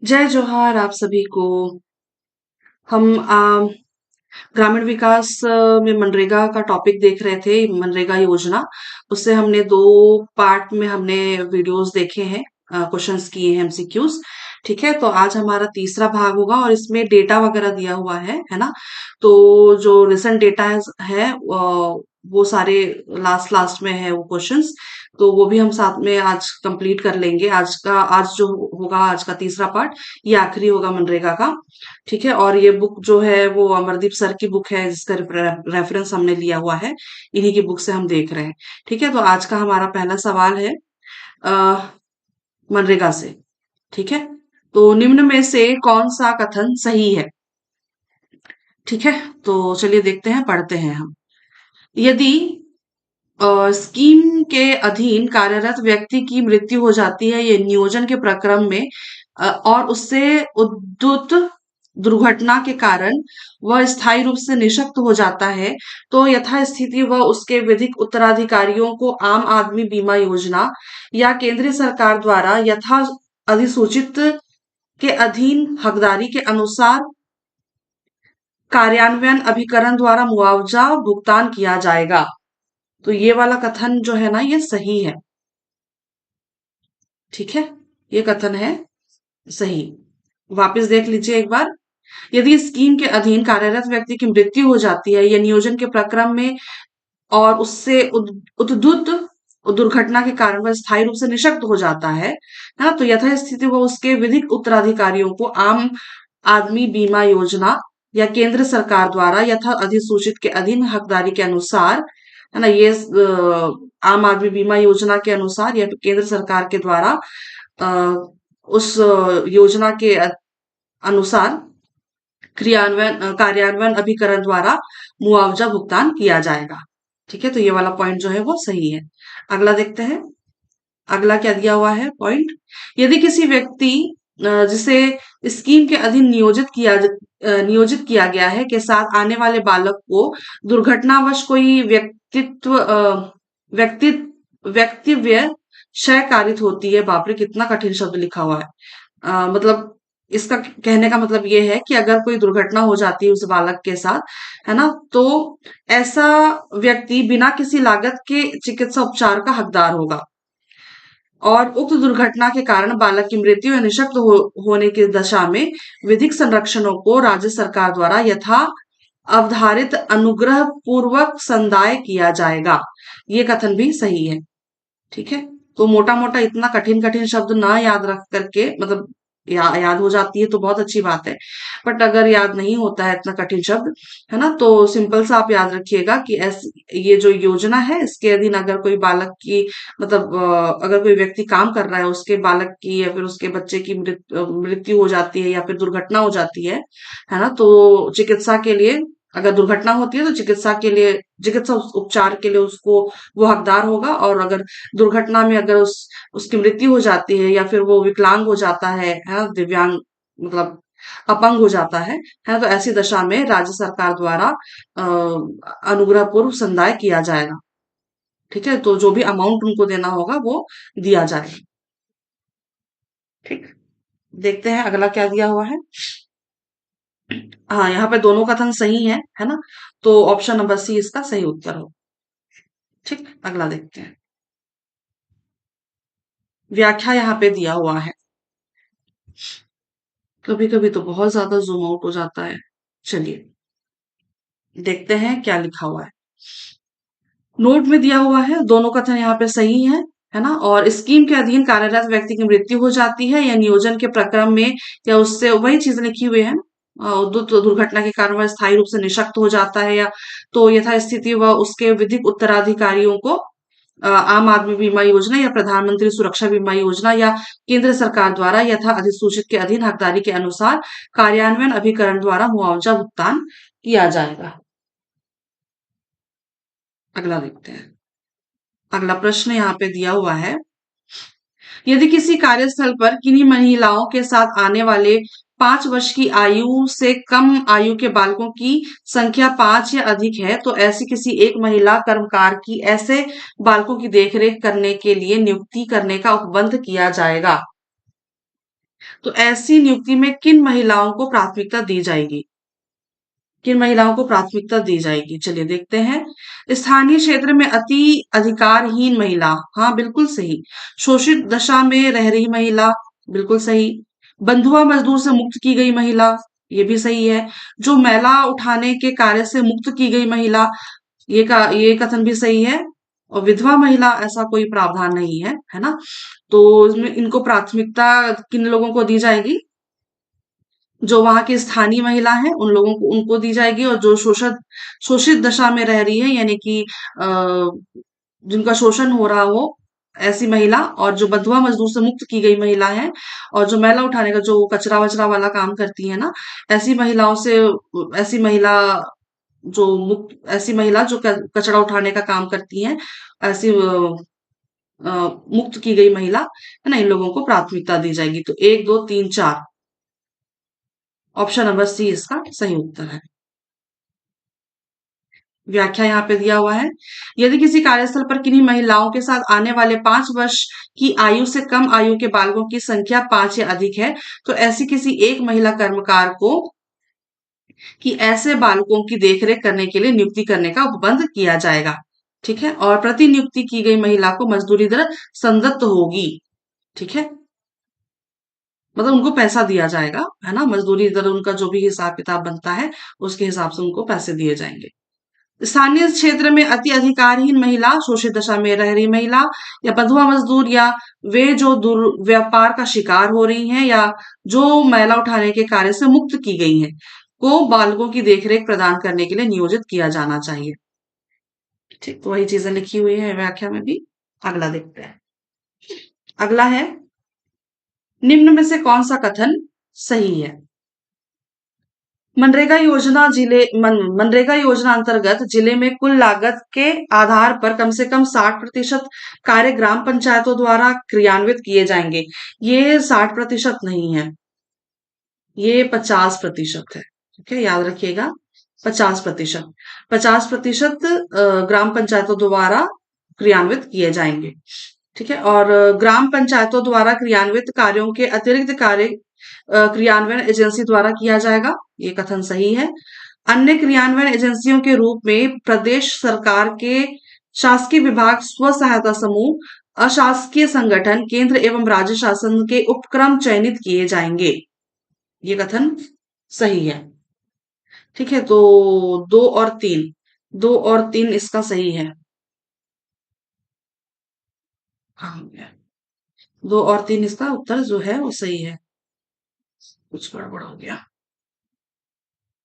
जय जोहार आप सभी को। हम ग्रामीण विकास में मनरेगा का टॉपिक देख रहे थे, मनरेगा योजना। उससे हमने दो पार्ट में हमने वीडियोस देखे हैं, क्वेश्चंस किए हैं, एमसीक्यूज। ठीक है, तो आज हमारा तीसरा भाग होगा और इसमें डेटा वगैरह दिया हुआ है ना। तो जो रिसेंट डेटा है वो सारे लास्ट लास्ट में है वो क्वेश्चंस। तो वो भी हम साथ में आज कंप्लीट कर लेंगे। आज जो होगा, आज का तीसरा पार्ट, ये आखिरी होगा मनरेगा का। ठीक है, और ये बुक जो है वो अमरदीप सर की बुक है, जिसका रेफरेंस हमने लिया हुआ है। इन्हीं की बुक से हम देख रहे हैं। ठीक है, तो आज का हमारा पहला सवाल है अ, मनरेगा से। ठीक है, तो निम्न में से कौन सा कथन सही है? ठीक है, तो चलिए देखते हैं, पढ़ते हैं हम। यदि स्कीम के अधीन कार्यरत व्यक्ति की मृत्यु हो जाती है ये नियोजन के प्रक्रम में, और उससे उद्धृत दुर्घटना के कारण वह स्थायी रूप से निशक्त हो जाता है, तो यथास्थिति वह उसके विधिक उत्तराधिकारियों को आम आदमी बीमा योजना या केंद्रीय सरकार द्वारा यथा अधिसूचित के अधीन हकदारी के अनुसार कार्यान्वयन अभिकरण द्वारा मुआवजा भुगतान किया जाएगा। तो ये वाला कथन जो है ना, ये सही है। ठीक है, ये कथन है सही। वापस देख लीजिए एक बार। यदि स्कीम के अधीन कार्यरत व्यक्ति की मृत्यु हो जाती है या नियोजन के प्रक्रम में, और उससे उद्धृत दुर्घटना के कारण वह स्थायी रूप से निशक्त हो जाता है ना, तो यथास्थिति वह उसके विधिक उत्तराधिकारियों को आम आदमी बीमा योजना या केंद्र सरकार द्वारा यथा अधिसूचित के अधीन हकदारी के अनुसार, है ना, ये आम आदमी बीमा योजना के अनुसार या फिर केंद्र सरकार के द्वारा अ, उस योजना के अनुसार कार्यान्वयन अभिकरण द्वारा मुआवजा भुगतान किया जाएगा। ठीक है, तो ये वाला पॉइंट जो है वो सही है। अगला देखते हैं। अगला क्या दिया हुआ है पॉइंट। यदि किसी व्यक्ति जिसे स्कीम के अधीन नियोजित किया गया है के साथ आने वाले बालक को दुर्घटनावश कोई व्यक्ति व्यक्तिव्य क्षय कारित होती है। बाप रे, कितना कठिन शब्द लिखा हुआ है। मतलब इसका कहने का मतलब ये है कि अगर कोई दुर्घटना हो जाती है उस बालक के साथ, है ना, तो ऐसा व्यक्ति बिना किसी लागत के चिकित्सा उपचार का हकदार होगा, और उक्त दुर्घटना के कारण बालक की मृत्यु या निशक्त होने की दशा में विधिक संरक्षणों को राज्य सरकार द्वारा यथा अवधारित अनुग्रह पूर्वक संदाय किया जाएगा। ये कथन भी सही है। ठीक है, तो मोटा मोटा इतना कठिन कठिन शब्द ना याद रख करके, मतलब याद हो जाती है तो बहुत अच्छी बात है। बट अगर याद नहीं होता है इतना कठिन शब्द, है ना, तो सिंपल सा आप याद रखिएगा कि ये जो योजना है इसके अधीन अगर कोई बालक की, मतलब अगर कोई व्यक्ति काम कर रहा है, उसके बालक की या फिर उसके बच्चे की मृत्यु हो जाती है या फिर दुर्घटना हो जाती है ना, तो चिकित्सा के लिए, अगर दुर्घटना होती है तो चिकित्सा उपचार के लिए उसको वो हकदार होगा। और अगर दुर्घटना में अगर उसकी मृत्यु हो जाती है या फिर वो विकलांग हो जाता है ना, दिव्यांग, मतलब अपंग हो जाता है ना, तो ऐसी दशा में राज्य सरकार द्वारा अनुग्रह पूर्व संदाय किया जाएगा। ठीक है, तो जो भी अमाउंट उनको देना होगा वो दिया जाएगा। ठीक, देखते हैं अगला क्या दिया हुआ है। हाँ, यहाँ पे दोनों कथन सही है ना, तो ऑप्शन नंबर सी इसका सही उत्तर हो। ठीक, अगला देखते हैं। व्याख्या यहाँ पे दिया हुआ है। कभी कभी तो बहुत ज्यादा जूम आउट हो जाता है। चलिए देखते हैं क्या लिखा हुआ है। नोट में दिया हुआ है दोनों कथन यहाँ पे सही है ना, और स्कीम के अधीन कार्यरत व्यक्ति की मृत्यु हो जाती है या नियोजन के प्रक्रम में, या उससे वही चीज लिखी हुई है। दुर्घटना के कारण वह स्थायी रूप से निशक्त हो जाता है, या तो यथास्थिति वह उसके विधिक उत्तराधिकारियों को आम आदमी बीमा योजना या प्रधानमंत्री सुरक्षा बीमा योजना या केंद्र सरकार द्वारा यथा अधिसूचित के अधीन हकदारी के अनुसार कार्यान्वयन अभिकरण द्वारा मुआवजा भुगतान किया जाएगा। अगला देखते हैं। अगला प्रश्न यहाँ पे दिया हुआ है। यदि किसी कार्यस्थल पर किन्हीं महिलाओं के साथ आने वाले 5 वर्ष की आयु से कम आयु के बालकों की संख्या 5 या अधिक है, तो ऐसी किसी एक महिला कर्मकार की ऐसे बालकों की देखरेख करने के लिए नियुक्ति करने का उपबंध किया जाएगा। तो ऐसी नियुक्ति में किन महिलाओं को प्राथमिकता दी जाएगी? किन महिलाओं को प्राथमिकता दी जाएगी? चलिए देखते हैं। स्थानीय क्षेत्र में अति अधिकारहीन महिला, हाँ बिल्कुल सही। शोषित दशा में रह रही महिला, बिल्कुल सही। बंधुआ मजदूर से मुक्त की गई महिला, ये भी सही है। जो मैला उठाने के कार्य से मुक्त की गई महिला, ये कथन भी सही है। और विधवा महिला, ऐसा कोई प्रावधान नहीं है, है ना? तो इसमें इनको प्राथमिकता किन लोगों को दी जाएगी? जो वहां की स्थानीय महिला है उन लोगों को, उनको दी जाएगी। और जो शोषित शोषित दशा में रह रही है, यानी कि जिनका शोषण हो रहा हो, ऐसी महिला, और जो बंधुआ मजदूर से मुक्त की गई महिला है, और जो मैला उठाने का, जो कचरा वचरा वाला काम करती है ना, ऐसी महिलाओं से, ऐसी महिला ऐसी महिला जो कचरा उठाने का काम करती हैं, ऐसी मुक्त की गई महिला, है ना, इन लोगों को प्राथमिकता दी जाएगी। तो 1 2 3 4, ऑप्शन नंबर सी इसका सही उत्तर है। व्याख्या यहाँ पे दिया हुआ है। यदि किसी कार्यस्थल पर किन्हीं महिलाओं के साथ आने वाले 5 वर्ष की आयु से कम आयु के बालकों की संख्या 5 या अधिक है, तो ऐसी किसी एक महिला कर्मकार को कि ऐसे बालकों की देखरेख करने के लिए नियुक्ति करने का उपबंध किया जाएगा। ठीक है, और प्रति नियुक्ति की गई महिला को मजदूरी दर संदत्त होगी। ठीक है, मतलब उनको पैसा दिया जाएगा, है ना, मजदूरी दर, उनका जो भी हिसाब किताब बनता है उसके हिसाब से उनको पैसे दिए जाएंगे। स्थानीय क्षेत्र में अति अधिकारहीन महिला, शोषित दशा में रह रही महिला, या बंधुआ मजदूर, या वे जो दुर्व्यापार का शिकार हो रही हैं, या जो मैला उठाने के कार्य से मुक्त की गई हैं, को बालकों की देखरेख प्रदान करने के लिए नियोजित किया जाना चाहिए। ठीक, तो वही चीजें लिखी हुई है व्याख्या में भी। अगला देखते हैं। अगला है, निम्न में से कौन सा कथन सही है? मनरेगा योजना अंतर्गत जिले में कुल लागत के आधार पर कम से कम 60% कार्य ग्राम पंचायतों द्वारा क्रियान्वित किए जाएंगे। ये 60% नहीं है, ये 50% है। ठीक है, याद रखिएगा, 50%। 50% ग्राम पंचायतों द्वारा क्रियान्वित किए जाएंगे। ठीक है, और ग्राम पंचायतों द्वारा क्रियान्वित कार्यों के अतिरिक्त कार्य क्रियान्वयन एजेंसी द्वारा किया जाएगा, ये कथन सही है। अन्य क्रियान्वयन एजेंसियों के रूप में प्रदेश सरकार के शासकीय विभाग, स्व सहायता समूह, अशासकीय संगठन, केंद्र एवं राज्य शासन के उपक्रम चयनित किए जाएंगे, ये कथन सही है। ठीक है, तो 2 और 3, 2 और 3 इसका सही है। हाँ, 2 और 3 इसका उत्तर जो है वो सही है। कुछ गड़बड़ हो गया,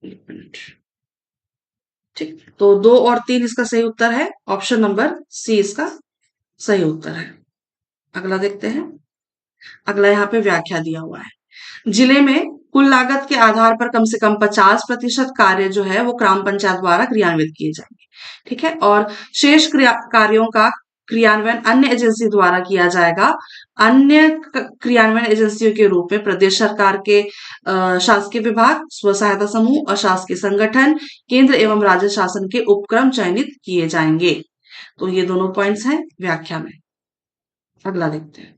एक मिनट। ठीक, तो 2 और 3 इसका सही उत्तर है। ऑप्शन नंबर सी इसका सही उत्तर है। अगला देखते हैं। अगला यहाँ पे व्याख्या दिया हुआ है। जिले में कुल लागत के आधार पर कम से कम 50% कार्य जो है वो ग्राम पंचायत द्वारा क्रियान्वित किए जाएंगे। ठीक है, और शेष कार्यों का क्रियान्वयन अन्य एजेंसी द्वारा किया जाएगा। अन्य क्रियान्वयन एजेंसियों के रूप में प्रदेश सरकार के शासकीय विभाग, स्व सहायता समूह, अशासकीय संगठन, केंद्र एवं राज्य शासन के उपक्रम चयनित किए जाएंगे। तो ये दोनों पॉइंट्स हैं व्याख्या में। अगला देखते हैं।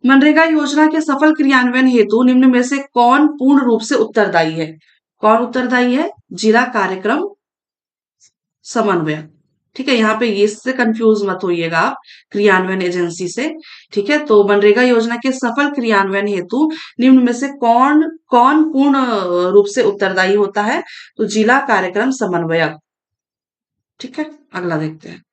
मनरेगा योजना के सफल क्रियान्वयन हेतु निम्न में से कौन पूर्ण रूप से उत्तरदायी है? कौन उत्तरदायी है? जिला कार्यक्रम समन्वयक। ठीक है, यहाँ पे ये इससे कंफ्यूज मत होइएगा आप क्रियान्वयन एजेंसी से। ठीक है, तो मनरेगा योजना के सफल क्रियान्वयन हेतु निम्न में से कौन कौन पूर्ण रूप से उत्तरदायी होता है? तो जिला कार्यक्रम समन्वयक। ठीक है, अगला देखते हैं।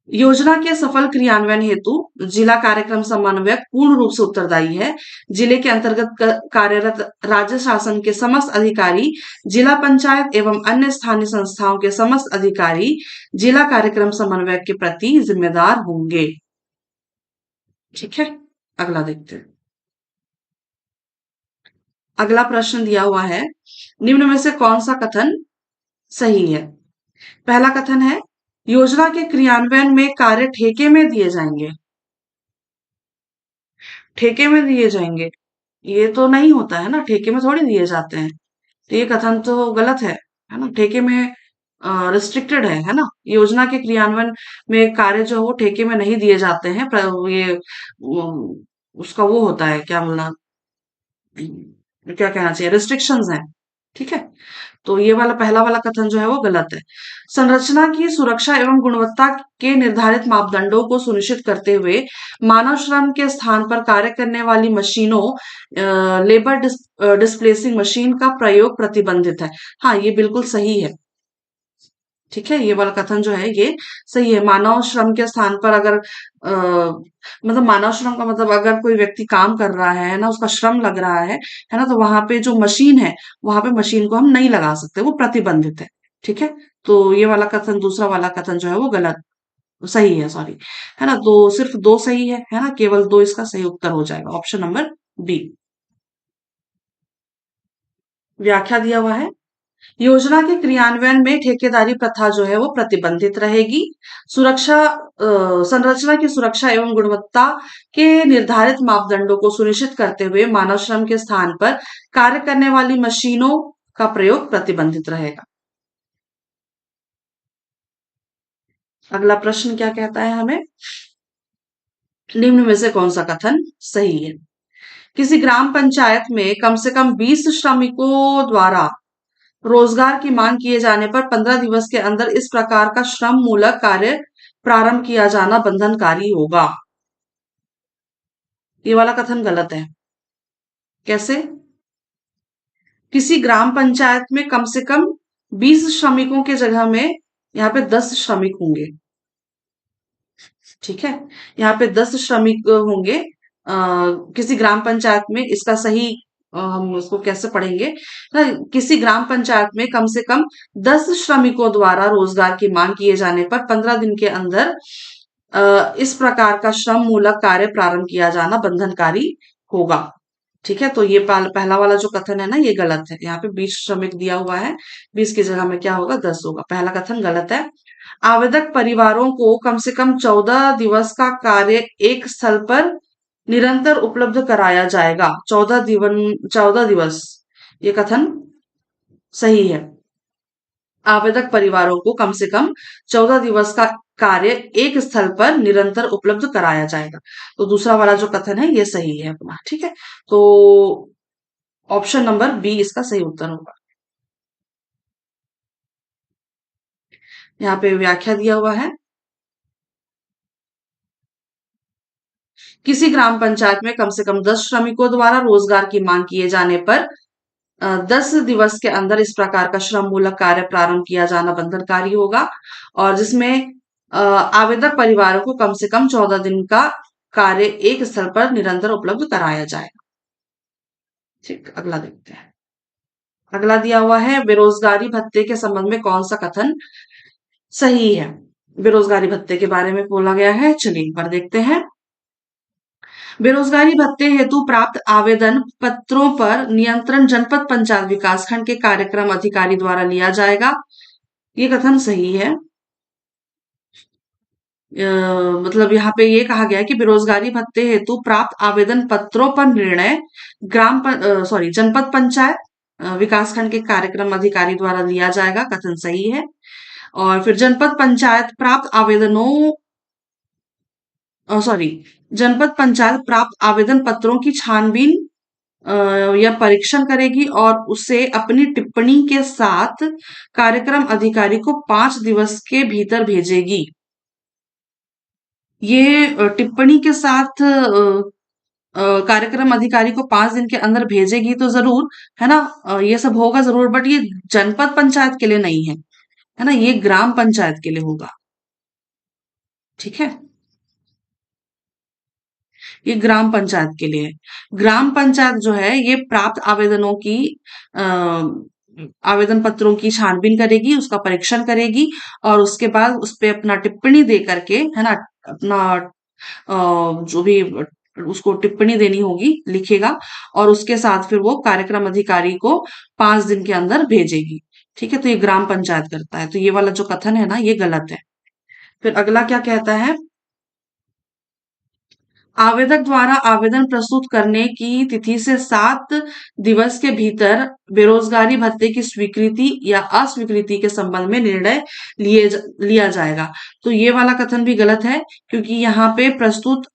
योजना के सफल क्रियान्वयन हेतु जिला कार्यक्रम समन्वयक पूर्ण रूप से उत्तरदायी है। जिले के अंतर्गत कार्यरत राज्य शासन के समस्त अधिकारी, जिला पंचायत एवं अन्य स्थानीय संस्थाओं के समस्त अधिकारी जिला कार्यक्रम समन्वयक के प्रति जिम्मेदार होंगे। ठीक है, अगला देखते हैं। अगला प्रश्न दिया हुआ है, निम्न में से कौन सा कथन सही है? पहला कथन है, योजना के क्रियान्वयन में कार्य ठेके में दिए जाएंगे। ठेके में दिए जाएंगे, ये तो नहीं होता है ना, ठेके में थोड़ी दिए जाते हैं। तो ये कथन तो गलत है ना? ठेके में रिस्ट्रिक्टेड है ना? योजना के क्रियान्वयन में कार्य जो है वो ठेके में नहीं दिए जाते हैं। ये उसका वो होता है, क्या बोलना, क्या कहना चाहिए, रिस्ट्रिक्शंस हैं। ठीक है, तो ये वाला पहला वाला कथन जो है वो गलत है। संरचना की सुरक्षा एवं गुणवत्ता के निर्धारित मापदंडों को सुनिश्चित करते हुए मानव श्रम के स्थान पर कार्य करने वाली मशीनों, लेबर डिस्प्लेसिंग मशीन का प्रयोग प्रतिबंधित है। हाँ, ये बिल्कुल सही है। ठीक है, ये वाला कथन जो है ये सही है। मानव श्रम के स्थान पर अगर मतलब मानव श्रम का मतलब अगर कोई व्यक्ति काम कर रहा है ना, उसका श्रम लग रहा है ना, तो वहां पे जो मशीन है, वहां पे मशीन को हम नहीं लगा सकते, वो प्रतिबंधित है। ठीक है, तो ये वाला कथन, दूसरा वाला कथन जो है वो गलत, सही है, सॉरी, है ना। तो सिर्फ दो सही है ना, केवल दो इसका सही उत्तर हो जाएगा, ऑप्शन नंबर बी। व्याख्या दिया हुआ है, योजना के क्रियान्वयन में ठेकेदारी प्रथा जो है वो प्रतिबंधित रहेगी। संरचना की सुरक्षा एवं गुणवत्ता के निर्धारित मापदंडों को सुनिश्चित करते हुए मानव श्रम के स्थान पर कार्य करने वाली मशीनों का प्रयोग प्रतिबंधित रहेगा। अगला प्रश्न क्या कहता है हमें, निम्न में से कौन सा कथन सही है? किसी ग्राम पंचायत में कम से कम 20 श्रमिकों द्वारा रोजगार की मांग किए जाने पर 15 दिवस के अंदर इस प्रकार का श्रम मूलक कार्य प्रारंभ किया जाना बंधनकारी होगा। ये वाला कथन गलत है। कैसे? किसी ग्राम पंचायत में कम से कम 20 श्रमिकों के जगह में यहाँ पे 10 श्रमिक होंगे। ठीक है, यहाँ पे 10 श्रमिक होंगे। किसी ग्राम पंचायत में, इसका सही हम उसको कैसे पढ़ेंगे ना, किसी ग्राम पंचायत में कम से कम 10 श्रमिकों द्वारा रोजगार की मांग किए जाने पर 15 दिन के अंदर इस प्रकार का श्रम मूलक कार्य प्रारंभ किया जाना बंधनकारी होगा। ठीक है, तो ये पहला वाला जो कथन है ना, ये गलत है। यहाँ पे 20 श्रमिक दिया हुआ है, 20 की जगह में क्या होगा, 10 होगा। पहला कथन गलत है। आवेदक परिवारों को कम से कम 14 दिवस का कार्य एक स्थल पर निरंतर उपलब्ध कराया जाएगा। 14 दिवस, ये कथन सही है। आवेदक परिवारों को कम से कम 14 दिवस का कार्य एक स्थल पर निरंतर उपलब्ध कराया जाएगा। तो दूसरा वाला जो कथन है ये सही है अपना। ठीक है, तो ऑप्शन नंबर बी इसका सही उत्तर होगा। यहाँ पे व्याख्या दिया हुआ है, किसी ग्राम पंचायत में कम से कम 10 श्रमिकों द्वारा रोजगार की मांग किए जाने पर 10 दिवस के अंदर इस प्रकार का श्रम मूलक कार्य प्रारंभ किया जाना बंधनकारी होगा, और जिसमें आवेदक परिवारों को कम से कम 14 दिन का कार्य एक स्थल पर निरंतर उपलब्ध कराया जाएगा। ठीक, अगला देखते हैं। अगला दिया हुआ है, बेरोजगारी भत्ते के संबंध में कौन सा कथन सही है? बेरोजगारी भत्ते के बारे में बोला गया है, चलिए एक बार देखते हैं। बेरोजगारी भत्ते हेतु प्राप्त आवेदन पत्रों पर नियंत्रण जनपद पंचायत विकासखंड के कार्यक्रम अधिकारी द्वारा लिया जाएगा। ये कथन सही है। मतलब यहाँ पे ये कहा गया है कि बेरोजगारी भत्ते हेतु प्राप्त आवेदन पत्रों पर निर्णय जनपद पंचायत विकासखंड के कार्यक्रम अधिकारी द्वारा लिया जाएगा। कथन सही है। और फिर जनपद पंचायत प्राप्त आवेदनों, सॉरी, जनपद पंचायत प्राप्त आवेदन पत्रों की छानबीन या परीक्षण करेगी और उसे अपनी टिप्पणी के साथ कार्यक्रम अधिकारी को 5 दिवस के भीतर भेजेगी। ये टिप्पणी के साथ कार्यक्रम अधिकारी को 5 दिन के अंदर भेजेगी तो जरूर, है ना, ये सब होगा जरूर, बट ये जनपद पंचायत के लिए नहीं है ना, ये ग्राम पंचायत के लिए होगा। ठीक है, ये ग्राम पंचायत के लिए है। ग्राम पंचायत जो है ये प्राप्त आवेदनों की अ, आवेदन पत्रों की छानबीन करेगी, उसका परीक्षण करेगी, और उसके बाद उस पे अपना टिप्पणी दे करके, है ना, अपना जो भी उसको टिप्पणी देनी होगी लिखेगा, और उसके साथ फिर वो कार्यक्रम अधिकारी को 5 दिन के अंदर भेजेगी। ठीक है, तो ये ग्राम पंचायत करता है, तो ये वाला जो कथन है ना, ये गलत है। फिर अगला क्या कहता है, आवेदक द्वारा आवेदन प्रस्तुत करने की तिथि से 7 दिवस के भीतर बेरोजगारी भत्ते की स्वीकृति या अस्वीकृति के संबंध में निर्णय लिया जाएगा। तो ये वाला कथन भी गलत है, क्योंकि यहाँ पे प्रस्तुत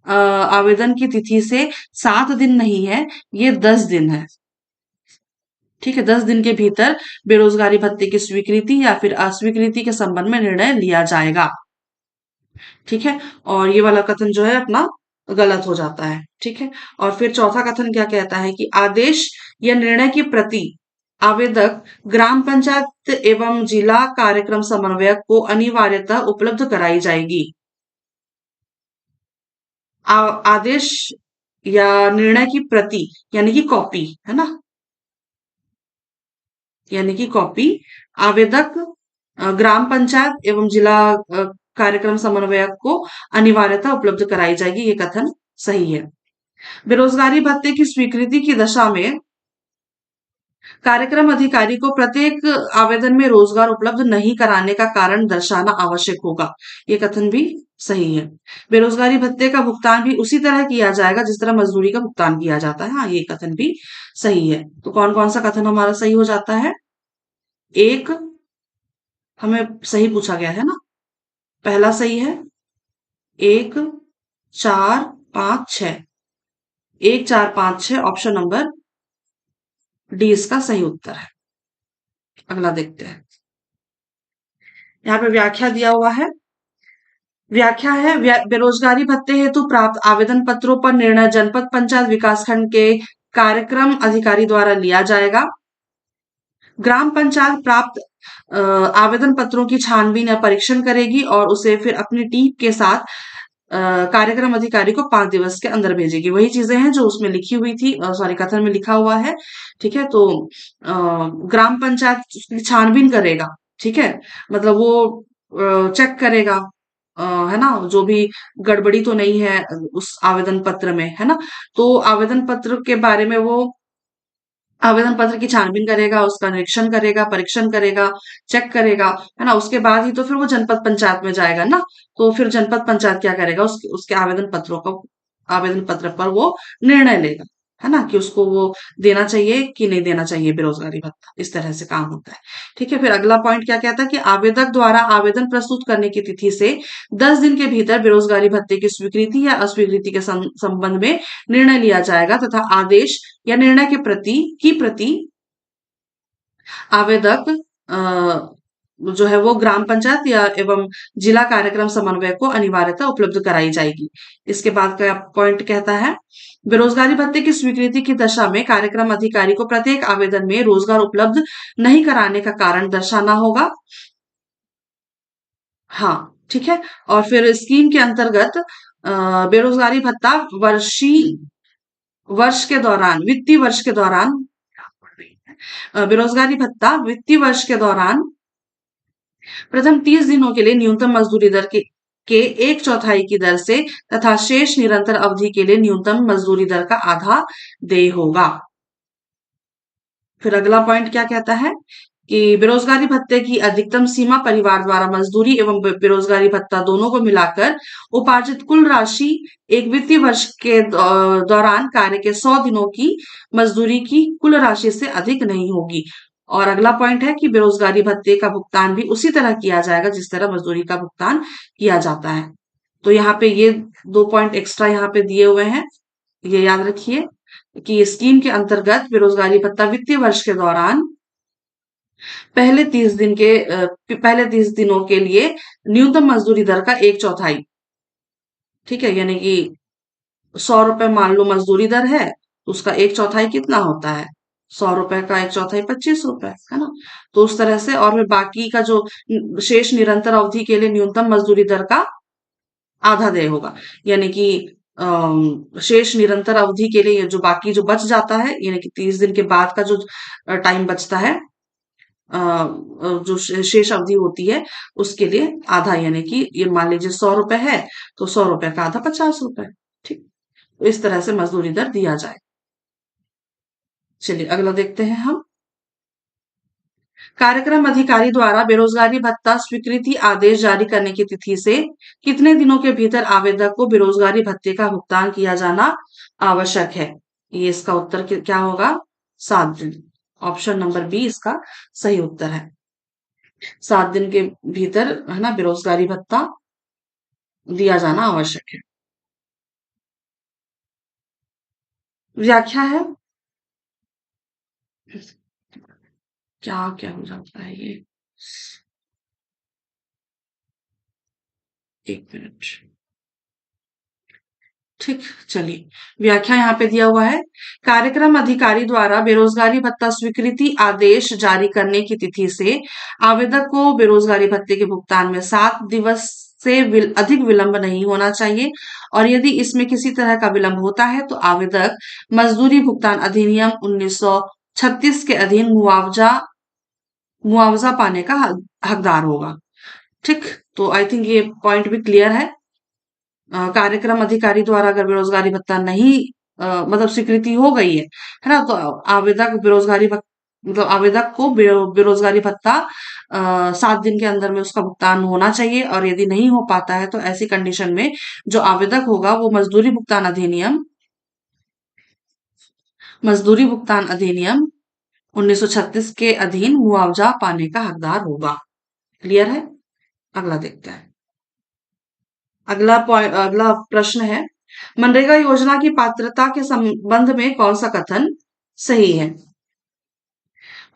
आवेदन की तिथि से 7 दिन नहीं है, ये 10 दिन है। ठीक है, 10 दिन के भीतर बेरोजगारी भत्ते की स्वीकृति या फिर अस्वीकृति के संबंध में निर्णय लिया जाएगा। ठीक है, और ये वाला कथन जो है अपना गलत हो जाता है। ठीक है, और फिर चौथा कथन क्या कहता है कि आदेश या निर्णय की प्रति आवेदक ग्राम पंचायत एवं जिला कार्यक्रम समन्वयक को अनिवार्यतः उपलब्ध कराई जाएगी। आदेश या निर्णय की प्रति यानी कि कॉपी, है ना, यानी कि कॉपी आवेदक ग्राम पंचायत एवं जिला कार्यक्रम समन्वयक को अनिवार्यतः उपलब्ध कराई जाएगी, ये कथन सही है। बेरोजगारी भत्ते की स्वीकृति की दशा में कार्यक्रम अधिकारी को प्रत्येक आवेदन में रोजगार उपलब्ध नहीं कराने का कारण दर्शाना आवश्यक होगा, ये कथन भी सही है। बेरोजगारी भत्ते का भुगतान भी उसी तरह किया जाएगा जिस तरह मजदूरी का भुगतान किया जाता है। हाँ, ये कथन भी सही है। तो कौन कौन सा कथन हमारा सही हो जाता है? एक हमें सही पूछा गया है ना, पहला सही है 1, 4, 5, 6, 1, 4, 5, 6 ऑप्शन नंबर डी इसका सही उत्तर है। अगला देखते हैं, यहाँ पे व्याख्या दिया हुआ है। व्याख्या है, बेरोजगारी भत्ते हेतु प्राप्त आवेदन पत्रों पर निर्णय जनपद पंचायत विकासखंड के कार्यक्रम अधिकारी द्वारा लिया जाएगा। ग्राम पंचायत प्राप्त आवेदन पत्रों की छानबीन या परीक्षण करेगी और उसे फिर अपनी टीम के साथ कार्यक्रम अधिकारी को 5 दिवस के अंदर भेजेगी। वही चीजें हैं जो उसमें लिखी हुई थी, सॉरी कथन में लिखा हुआ है। ठीक है, तो ग्राम पंचायत उसकी छानबीन करेगा। ठीक है, मतलब वो चेक करेगा, है ना, जो भी गड़बड़ी तो नहीं है उस आवेदन पत्र में, है ना। तो आवेदन पत्र के बारे में वो आवेदन पत्र की छानबीन करेगा, उसका निरीक्षण करेगा, परीक्षण करेगा, चेक करेगा, है ना। उसके बाद ही तो फिर वो जनपद पंचायत में जाएगा ना। तो फिर जनपद पंचायत क्या करेगा, उसके आवेदन पत्र पर वो निर्णय लेगा, है ना, कि उसको वो देना चाहिए कि नहीं देना चाहिए बेरोजगारी भत्ता। इस तरह से काम होता है। ठीक है, फिर अगला पॉइंट क्या कहता है कि आवेदक द्वारा आवेदन प्रस्तुत करने की तिथि से 10 दिन के भीतर बेरोजगारी भत्ते की स्वीकृति या अस्वीकृति के संबंध में निर्णय लिया जाएगा तथा आदेश या निर्णय की प्रति आवेदक जो है वो ग्राम पंचायत या एवं जिला कार्यक्रम समन्वय को अनिवार्यतः उपलब्ध कराई जाएगी। इसके बाद का पॉइंट कहता है बेरोजगारी भत्ते की स्वीकृति की दशा में कार्यक्रम अधिकारी को प्रत्येक आवेदन में रोजगार उपलब्ध नहीं कराने का कारण दर्शाना होगा। हाँ, ठीक है, और फिर स्कीम के अंतर्गत बेरोजगारी भत्ता वर्ष के दौरान वित्तीय वर्ष के दौरान बेरोजगारी भत्ता वित्तीय वर्ष के दौरान प्रथम 30 दिनों के लिए न्यूनतम मजदूरी दर के 1/4 की दर से तथा शेष निरंतर अवधि के लिए न्यूनतम मजदूरी दर का आधा देय होगा। फिर अगला पॉइंट क्या कहता है कि बेरोजगारी भत्ते की अधिकतम सीमा परिवार द्वारा मजदूरी एवं बेरोजगारी भत्ता दोनों को मिलाकर उपार्जित कुल राशि एक वित्तीय वर्ष के दौरान कार्य के 100 दिनों की मजदूरी की कुल राशि से अधिक नहीं होगी। और अगला पॉइंट है कि बेरोजगारी भत्ते का भुगतान भी उसी तरह किया जाएगा जिस तरह मजदूरी का भुगतान किया जाता है। तो यहाँ पे ये 2 पॉइंट एक्स्ट्रा यहाँ पे दिए हुए हैं, ये याद रखिए कि स्कीम के अंतर्गत बेरोजगारी भत्ता वित्तीय वर्ष के दौरान पहले 30 दिनों के लिए न्यूनतम मजदूरी दर का 1/4, ठीक है, यानी कि 100 रुपए मान लो मजदूरी दर है, तो उसका 1/4 कितना होता है? 100 रुपए का 1/4 25 रुपए, है ना। तो उस तरह से, और फिर बाकी का जो शेष निरंतर अवधि के लिए न्यूनतम मजदूरी दर का आधा देय होगा, यानी कि शेष निरंतर अवधि के लिए जो बाकी जो बच जाता है, यानी कि 30 दिन के बाद का जो टाइम बचता है, जो शेष अवधि होती है, उसके लिए आधा, यानी कि ये मान लीजिए 100 रुपए है, तो 100 रुपए का आधा 50 रुपए। ठीक, तो इस तरह से मजदूरी दर दिया जाए। चलिए अगला देखते हैं हम। कार्यक्रम अधिकारी द्वारा बेरोजगारी भत्ता स्वीकृति आदेश जारी करने की तिथि से कितने दिनों के भीतर आवेदक को बेरोजगारी भत्ते का भुगतान किया जाना आवश्यक है? ये इसका उत्तर क्या होगा? 7 दिन। ऑप्शन नंबर बी इसका सही उत्तर है। 7 दिन के भीतर, है ना, बेरोजगारी भत्ता दिया जाना आवश्यक है। व्याख्या है। क्या क्या हो जाता है ये? एक मिनट। ठीक, चलिए। व्याख्या यहाँ पे दिया हुआ है। कार्यक्रम अधिकारी द्वारा बेरोजगारी भत्ता स्वीकृति आदेश जारी करने की तिथि से आवेदक को बेरोजगारी भत्ते के भुगतान में 7 दिवस से अधिक विलंब नहीं होना चाहिए, और यदि इसमें किसी तरह का विलंब होता है तो आवेदक मजदूरी भुगतान अधिनियम 1936 के अधीन मुआवजा मुआवजा पाने का हकदार होगा। ठीक, तो आई थिंक ये पॉइंट भी क्लियर है। कार्यक्रम अधिकारी द्वारा अगर बेरोजगारी भत्ता नहीं, मतलब स्वीकृति हो गई है ना, तो आवेदक मतलब आवेदक को बेरोजगारी भत्ता 7 दिन के अंदर में उसका भुगतान होना चाहिए, और यदि नहीं हो पाता है तो ऐसी कंडीशन में जो आवेदक होगा वो मजदूरी भुगतान अधिनियम 1936 के अधीन मुआवजा पाने का हकदार होगा। क्लियर है? अगला देखते हैं। अगला प्रश्न है, मनरेगा योजना की पात्रता के संबंध में कौन सा कथन सही है?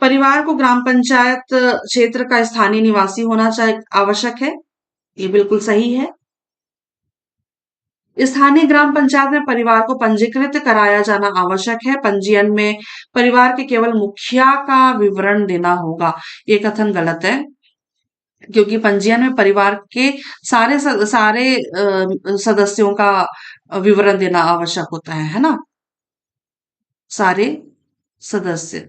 परिवार को ग्राम पंचायत क्षेत्र का स्थानीय निवासी होना चाहिए आवश्यक है। ये बिल्कुल सही है। स्थानीय ग्राम पंचायत में परिवार को पंजीकृत कराया जाना आवश्यक है। पंजीयन में परिवार के केवल मुखिया का विवरण देना होगा। ये कथन गलत है, क्योंकि पंजीयन में परिवार के सारे सदस्यों का विवरण देना आवश्यक होता है ना? सारे सदस्य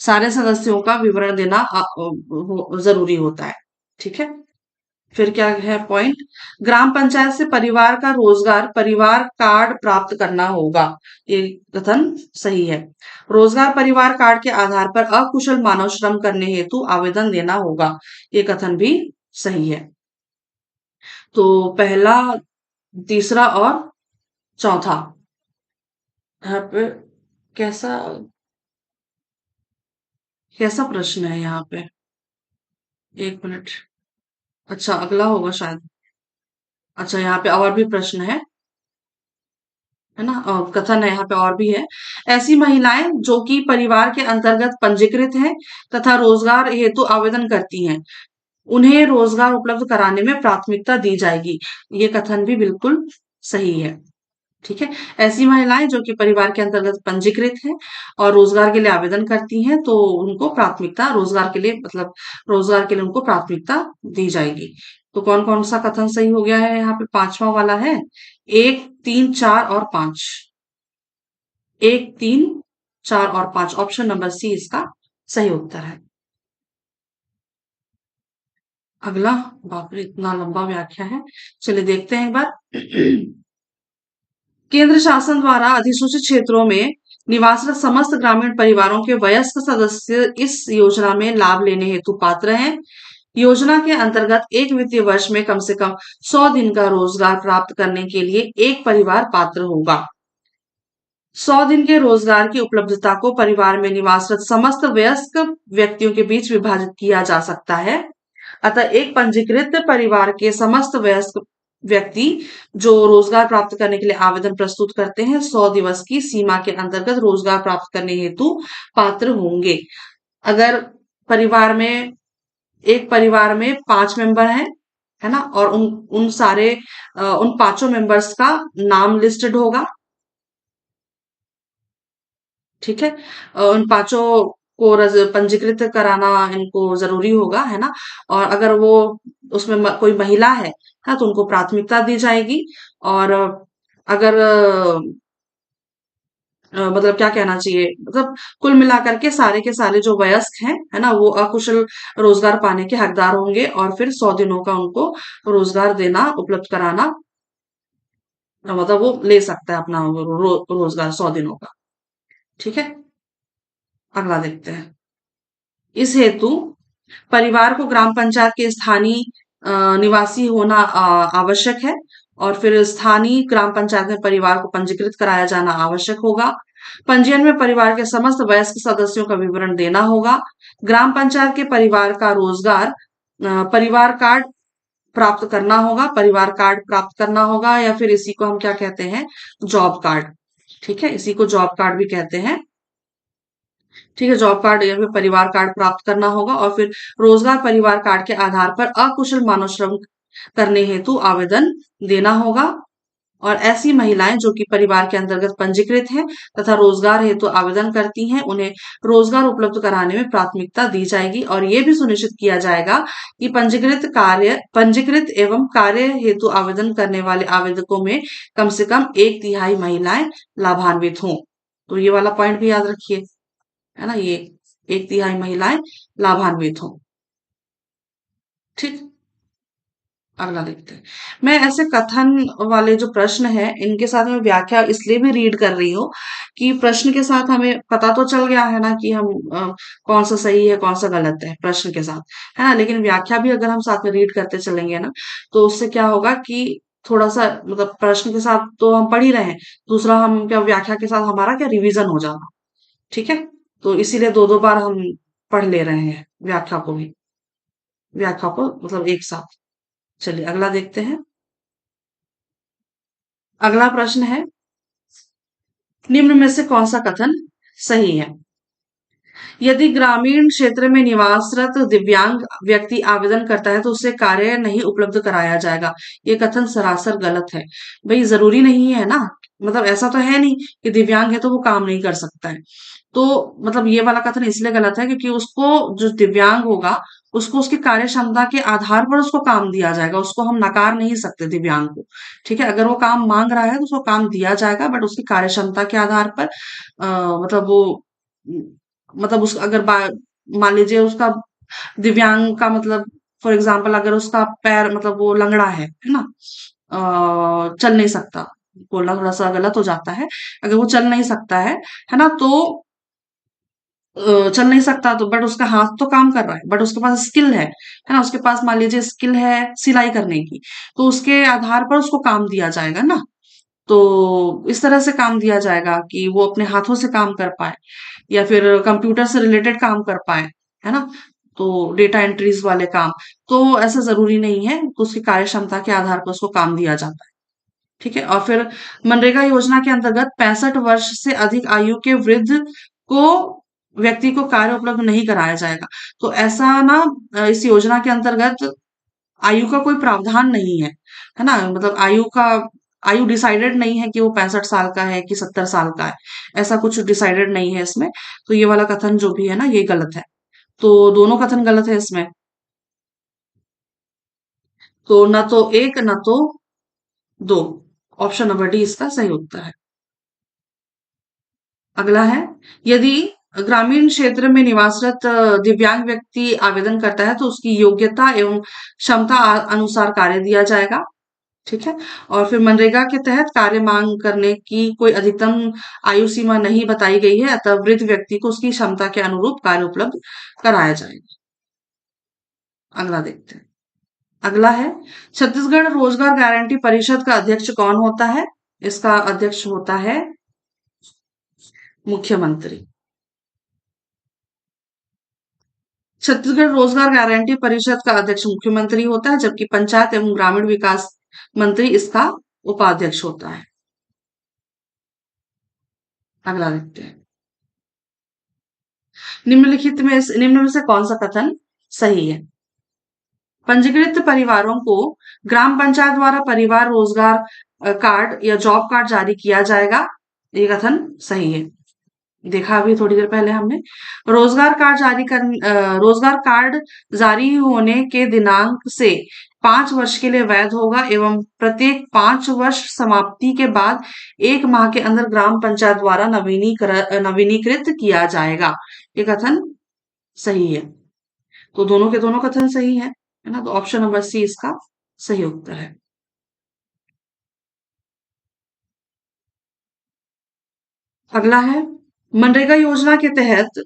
सारे सदस्यों का विवरण देना जरूरी होता है। ठीक है। फिर क्या है पॉइंट? ग्राम पंचायत से परिवार का रोजगार परिवार कार्ड प्राप्त करना होगा। ये कथन सही है। रोजगार परिवार कार्ड के आधार पर अकुशल मानव श्रम करने हेतु आवेदन देना होगा। ये कथन भी सही है। तो पहला, तीसरा और चौथा, यहाँ पे कैसा कैसा प्रश्न है यहाँ पे? एक मिनट। अच्छा, अगला होगा शायद। अच्छा, यहाँ पे और भी प्रश्न है ना, कथन है यहाँ पे और भी है। ऐसी महिलाएं जो कि परिवार के अंतर्गत पंजीकृत हैं तथा रोजगार हेतु आवेदन करती हैं, उन्हें रोजगार उपलब्ध कराने में प्राथमिकता दी जाएगी। ये कथन भी बिल्कुल सही है। ठीक है। ऐसी महिलाएं जो कि परिवार के अंतर्गत पंजीकृत हैं और रोजगार के लिए आवेदन करती हैं, तो उनको प्राथमिकता रोजगार के लिए उनको प्राथमिकता दी जाएगी। तो कौन कौन सा कथन सही हो गया है? यहाँ पे पांचवा वाला है, 1, 3, 4 और 5। 1, 3, 4 और 5, ऑप्शन नंबर सी इसका सही उत्तर है। अगला, बाप रे इतना लंबा व्याख्या है। चलिए देखते हैं एक बार। केंद्र शासन द्वारा अधिसूचित क्षेत्रों में निवासरत समस्त ग्रामीण परिवारों के वयस्क सदस्य इस योजना में लाभ लेने हेतु पात्र हैं। योजना के अंतर्गत एक वित्तीय वर्ष में कम से कम 100 दिन का रोजगार प्राप्त करने के लिए एक परिवार पात्र होगा। 100 दिन के रोजगार की उपलब्धता को परिवार में निवासरत समस्त वयस्क व्यक्तियों के बीच विभाजित किया जा सकता है। अतः एक पंजीकृत परिवार के समस्त वयस्क व्यक्ति जो रोजगार प्राप्त करने के लिए आवेदन प्रस्तुत करते हैं, 100 दिवस की सीमा के अंतर्गत रोजगार प्राप्त करने हेतु पात्र होंगे। अगर परिवार में एक परिवार में 5 मेंबर हैं, है ना, और उन पांचों मेंबर्स का नाम लिस्टेड होगा। ठीक है। उन पांचों को पंजीकृत कराना इनको जरूरी होगा, है ना। और अगर वो उसमें कोई महिला है ना, तो उनको प्राथमिकता दी जाएगी। और अगर मतलब क्या कहना चाहिए, मतलब कुल मिलाकर के सारे जो वयस्क हैं, है ना, वो अकुशल रोजगार पाने के हकदार होंगे, और फिर 100 दिनों का उनको रोजगार देना, उपलब्ध कराना, मतलब वो ले सकता है अपना रोजगार 100 दिनों का। ठीक है। अगला देखते हैं। इस हेतु परिवार को ग्राम पंचायत के स्थानीय निवासी होना आवश्यक है। और फिर स्थानीय ग्राम पंचायत में परिवार को पंजीकृत कराया जाना आवश्यक होगा। पंजीयन में परिवार के समस्त वयस्क सदस्यों का विवरण देना होगा। ग्राम पंचायत के परिवार का रोजगार परिवार कार्ड प्राप्त करना होगा, परिवार कार्ड प्राप्त करना होगा, या फिर इसी को हम क्या कहते हैं, जॉब कार्ड। ठीक है, इसी को जॉब कार्ड भी कहते हैं। ठीक है, जॉब कार्ड या फिर परिवार कार्ड प्राप्त करना होगा। और फिर रोजगार परिवार कार्ड के आधार पर अकुशल मानव श्रम करने हेतु आवेदन देना होगा। और ऐसी महिलाएं जो कि परिवार के अंतर्गत पंजीकृत हैं तथा रोजगार हेतु आवेदन करती हैं, उन्हें रोजगार उपलब्ध कराने में प्राथमिकता दी जाएगी। और ये भी सुनिश्चित किया जाएगा कि पंजीकृत एवं कार्य हेतु आवेदन करने वाले आवेदकों में कम से कम 1/3 महिलाएं लाभान्वित हों। तो ये वाला पॉइंट भी याद रखिए, है ना, ये 1/3 महिलाएं लाभान्वित हों। ठीक, अगला देखते हैं। मैं ऐसे कथन वाले जो प्रश्न हैं, इनके साथ मैं व्याख्या इसलिए भी रीड कर रही हूँ कि प्रश्न के साथ हमें पता तो चल गया है ना कि हम कौन सा सही है कौन सा गलत है प्रश्न के साथ, है ना, लेकिन व्याख्या भी अगर हम साथ में रीड करते चलेंगे ना, तो उससे क्या होगा कि थोड़ा सा मतलब प्रश्न के साथ तो हम पढ़ ही रहे हैं, दूसरा हम क्या व्याख्या के साथ हमारा क्या रिवीजन हो जाना। ठीक है, तो इसीलिए दो दो बार हम पढ़ ले रहे हैं व्याख्या को भी, व्याख्या को मतलब एक साथ। चलिए अगला देखते हैं। अगला प्रश्न है, निम्न में से कौन सा कथन सही है? यदि ग्रामीण क्षेत्र में निवासरत दिव्यांग व्यक्ति आवेदन करता है तो उसे कार्य नहीं उपलब्ध कराया जाएगा। ये कथन सरासर गलत है। भाई जरूरी नहीं है ना, मतलब ऐसा तो है नहीं कि दिव्यांग है तो वो काम नहीं कर सकता है। तो मतलब ये वाला कथन इसलिए गलत है क्योंकि उसको, जो दिव्यांग होगा, उसको उसकी कार्य क्षमता के आधार पर उसको काम दिया जाएगा। उसको हम नकार नहीं सकते दिव्यांग को। ठीक है, अगर वो काम मांग रहा है तो उसको काम दिया जाएगा, बट उसकी कार्य क्षमता के आधार पर मतलब वो मतलब उस अगर मान लीजिए उसका दिव्यांग का मतलब, फॉर एग्जाम्पल अगर उसका पैर मतलब वो लंगड़ा है ना, चल नहीं सकता, बोलना थोड़ा सा गलत हो जाता है, अगर वो चल नहीं सकता है ना, तो चल नहीं सकता तो बट उसका हाथ तो काम कर रहा है, बट उसके पास स्किल है ना, उसके पास मान लीजिए स्किल है सिलाई करने की, तो उसके आधार पर उसको काम दिया जाएगा ना। तो इस तरह से काम दिया जाएगा कि वो अपने हाथों से काम कर पाए या फिर कंप्यूटर से रिलेटेड काम कर पाए, है ना, तो डेटा एंट्रीज वाले काम। तो ऐसा जरूरी नहीं है, तो उसकी कार्य क्षमता के आधार पर उसको काम दिया जाता है। ठीक है, और फिर मनरेगा योजना के अंतर्गत 65 वर्ष से अधिक आयु के वृद्ध को व्यक्ति को कार्य उपलब्ध नहीं कराया जाएगा। तो ऐसा ना, इस योजना के अंतर्गत आयु का कोई प्रावधान नहीं है ना, मतलब आयु डिसाइडेड नहीं है कि वो 65 साल का है कि 70 साल का है, ऐसा कुछ डिसाइडेड नहीं है इसमें। तो ये वाला कथन जो भी है ना, ये गलत है। तो दोनों कथन गलत है इसमें। तो न तो एक न तो दो, ऑप्शन नंबर डी इसका सही उत्तर है। अगला है, यदि ग्रामीण क्षेत्र में निवासरत दिव्यांग व्यक्ति आवेदन करता है तो उसकी योग्यता एवं क्षमता अनुसार कार्य दिया जाएगा। ठीक है, और फिर मनरेगा के तहत कार्य मांग करने की कोई अधिकतम आयु सीमा नहीं बताई गई है, अतः वृद्ध व्यक्ति को उसकी क्षमता के अनुरूप कार्य उपलब्ध कराया जाएगा। अगला देखते हैं। अगला है, छत्तीसगढ़ रोजगार गारंटी परिषद का अध्यक्ष कौन होता है? इसका अध्यक्ष होता है मुख्यमंत्री। छत्तीसगढ़ रोजगार गारंटी परिषद का अध्यक्ष मुख्यमंत्री होता है, जबकि पंचायत एवं ग्रामीण विकास मंत्री इसका उपाध्यक्ष होता है। अगला देखते हैं। निम्न में से कौन सा कथन सही है? पंजीकृत परिवारों को ग्राम पंचायत द्वारा परिवार रोजगार कार्ड या जॉब कार्ड जारी किया जाएगा। ये कथन सही है। देखा अभी थोड़ी देर पहले हमने। रोजगार कार्ड जारी होने के दिनांक से 5 वर्ष के लिए वैध होगा एवं प्रत्येक 5 वर्ष समाप्ति के बाद 1 माह के अंदर ग्राम पंचायत द्वारा नवीनीकृत किया जाएगा। ये कथन सही है। तो दोनों के दोनों कथन सही है ना, तो ऑप्शन नंबर सी इसका सही उत्तर है। अगला है, मनरेगा योजना के तहत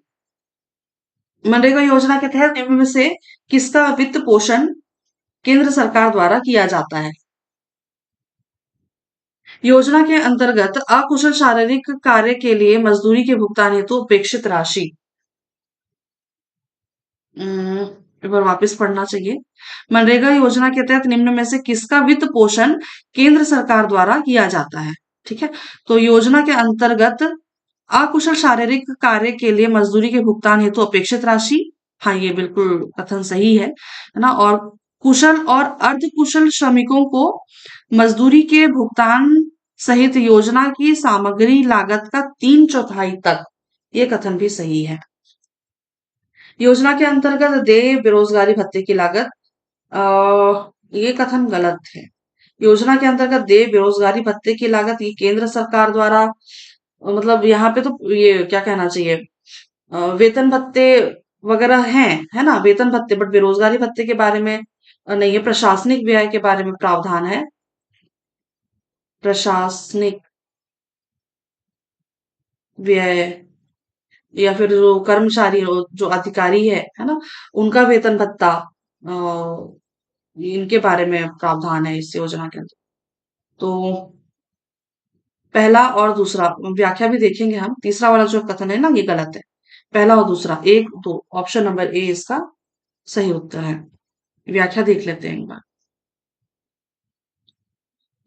मनरेगा योजना के तहत निम्न में से किसका वित्त पोषण केंद्र सरकार द्वारा किया जाता है? योजना के अंतर्गत अकुशल शारीरिक कार्य के लिए मजदूरी के भुगतान हेतु अपेक्षित राशि। उम, एक बार वापस पढ़ना चाहिए। मनरेगा योजना के तहत निम्न में से किसका वित्त पोषण केंद्र सरकार द्वारा किया जाता है? ठीक है। तो योजना के अंतर्गत अकुशल शारीरिक कार्य के लिए मजदूरी के भुगतान हेतु अपेक्षित राशि। हाँ, ये बिल्कुल कथन सही है ना? और कुशल और अर्ध कुशल श्रमिकों को मजदूरी के भुगतान सहित योजना की सामग्री लागत का 3/4 तक, ये कथन भी सही है। योजना के अंतर्गत देय बेरोजगारी भत्ते की लागत, ये कथन गलत है। योजना के अंतर्गत देय बेरोजगारी भत्ते की लागत ये केंद्र सरकार द्वारा, मतलब यहाँ पे तो ये क्या कहना चाहिए, वेतन भत्ते वगैरह हैं, है ना, वेतन भत्ते, बट बेरोजगारी भत्ते के बारे में नहीं है। प्रशासनिक व्यय के बारे में प्रावधान है। प्रशासनिक व्यय या फिर जो कर्मचारी हो, जो अधिकारी है ना, उनका वेतन भत्ता, इनके बारे में प्रावधान है इस योजना के अंदर। तो पहला और दूसरा व्याख्या भी देखेंगे हम। तीसरा वाला जो कथन है ना, ये गलत है। पहला और दूसरा, एक दो, ऑप्शन नंबर ए इसका सही उत्तर है। व्याख्या देख लेते हैं एक बार।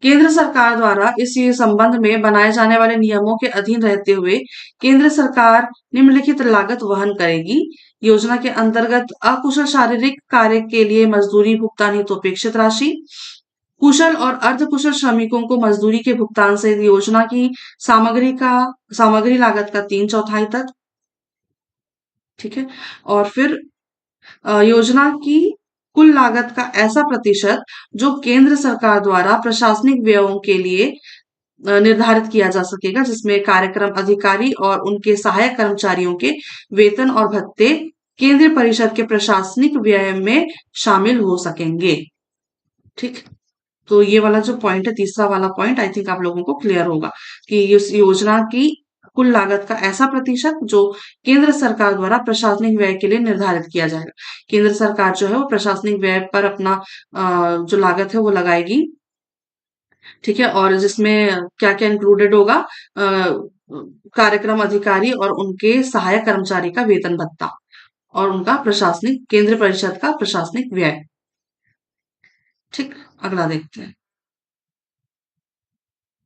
केंद्र सरकार द्वारा इस संबंध में बनाए जाने वाले नियमों के अधीन रहते हुए केंद्र सरकार निम्नलिखित लागत वहन करेगी। योजना के अंतर्गत अकुशल शारीरिक कार्य के लिए मजदूरी भुगतान हेतु अपेक्षित राशि, कुशल और अर्धकुशल श्रमिकों को मजदूरी के भुगतान से योजना की सामग्री लागत का 3/4 तक। ठीक है। और फिर योजना की कुल लागत का ऐसा प्रतिशत जो केंद्र सरकार द्वारा प्रशासनिक व्ययों के लिए निर्धारित किया जा सकेगा, जिसमें कार्यक्रम अधिकारी और उनके सहायक कर्मचारियों के वेतन और भत्ते केंद्रीय परिषद के प्रशासनिक व्यय में शामिल हो सकेंगे। ठीक। तो ये वाला जो पॉइंट है, तीसरा वाला पॉइंट, आई थिंक आप लोगों को क्लियर होगा कि इस योजना की कुल लागत का ऐसा प्रतिशत जो केंद्र सरकार द्वारा प्रशासनिक व्यय के लिए निर्धारित किया जाएगा। केंद्र सरकार जो है वो प्रशासनिक व्यय पर अपना जो लागत है वो लगाएगी। ठीक है। और जिसमें क्या क्या इंक्लूडेड होगा, कार्यक्रम अधिकारी और उनके सहायक कर्मचारी का वेतन भत्ता और उनका प्रशासनिक केंद्र परिषद का प्रशासनिक व्यय। ठीक। अगला देखते हैं।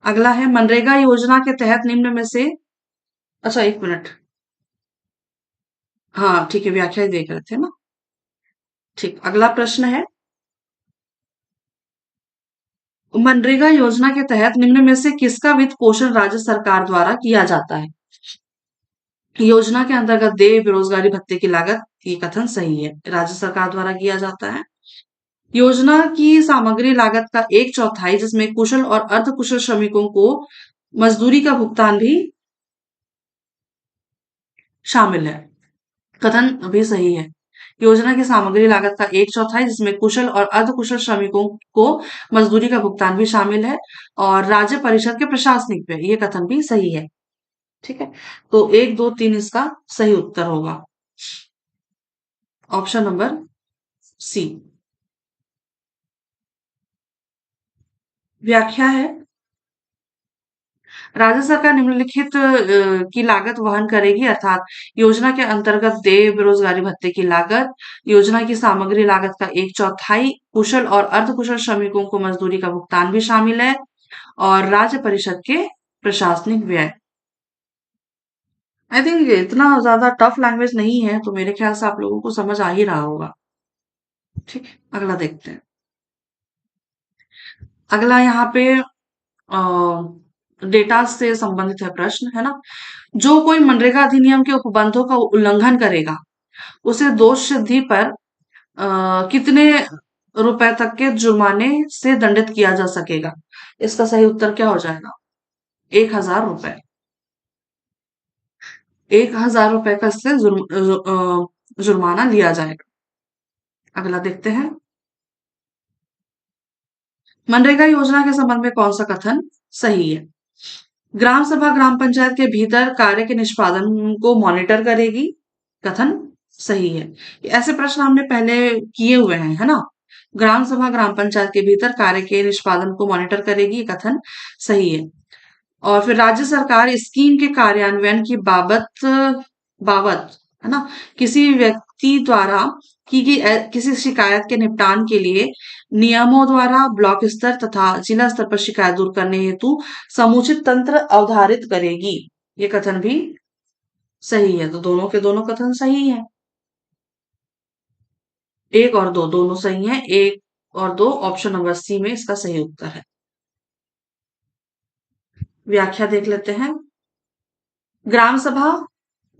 अगला है मनरेगा योजना के तहत निम्न में से, अच्छा एक मिनट, हाँ ठीक है, व्याख्या ही देख रहे थे ना। ठीक। अगला प्रश्न है, मनरेगा योजना के तहत निम्न में से किसका वित्त पोषण राज्य सरकार द्वारा किया जाता है? योजना के अंतर्गत देय बेरोजगारी भत्ते की लागत, ये कथन सही है, राज्य सरकार द्वारा किया जाता है। योजना की सामग्री लागत का 1/4 जिसमें कुशल और अर्ध कुशल श्रमिकों को मजदूरी का भुगतान भी शामिल है, कथन भी सही है। योजना की सामग्री लागत का 1/4 जिसमें कुशल और अर्ध कुशल श्रमिकों को मजदूरी का भुगतान भी शामिल है और राज्य परिषद के प्रशासनिक व्यय, ये कथन भी सही है। ठीक है। तो 1 2 3 इसका सही उत्तर होगा, ऑप्शन नंबर सी। व्याख्या है, राज्य सरकार निम्नलिखित की लागत वहन करेगी, अर्थात योजना के अंतर्गत देय बेरोजगारी भत्ते की लागत, योजना की सामग्री लागत का 1/4, कुशल और अर्धकुशल श्रमिकों को मजदूरी का भुगतान भी शामिल है और राज्य परिषद के प्रशासनिक व्यय। आई थिंक इतना ज्यादा टफ लैंग्वेज नहीं है, तो मेरे ख्याल से आप लोगों को समझ आ ही रहा होगा। ठीक है। अगला देखते हैं। अगला यहाँ पे डेटा से संबंधित है प्रश्न, है ना। जो कोई मनरेगा अधिनियम के उपबंधों का उल्लंघन करेगा उसे दोष सिद्धि पर कितने रुपए तक के जुर्माने से दंडित किया जा सकेगा? इसका सही उत्तर क्या हो जाएगा? 1,000 रुपए। 1,000 रुपए का इससे जुर्माना लिया जाएगा। अगला देखते हैं। मनरेगा योजना के संबंध में कौन सा कथन सही है? ग्राम सभा ग्राम पंचायत के भीतर कार्य के निष्पादन को मॉनिटर करेगी, कथन सही है। ऐसे प्रश्न हमने पहले किए हुए हैं, है ना? ग्राम सभा ग्राम पंचायत के भीतर कार्य के निष्पादन को मॉनिटर करेगी, ये कथन सही है। और फिर राज्य सरकार स्कीम के कार्यान्वयन की बाबत बाबत, है ना, किसी व्यक्ति द्वारा की गई किसी शिकायत के निपटान के लिए नियमों द्वारा ब्लॉक स्तर तथा जिला स्तर पर शिकायत दूर करने हेतु समुचित तंत्र अवधारित करेगी। ये कथन भी सही है। तो दोनों के दोनों कथन सही है। एक और दो दोनों सही हैं। एक और दो, ऑप्शन नंबर सी में इसका सही उत्तर है। व्याख्या देख लेते हैं। ग्राम सभा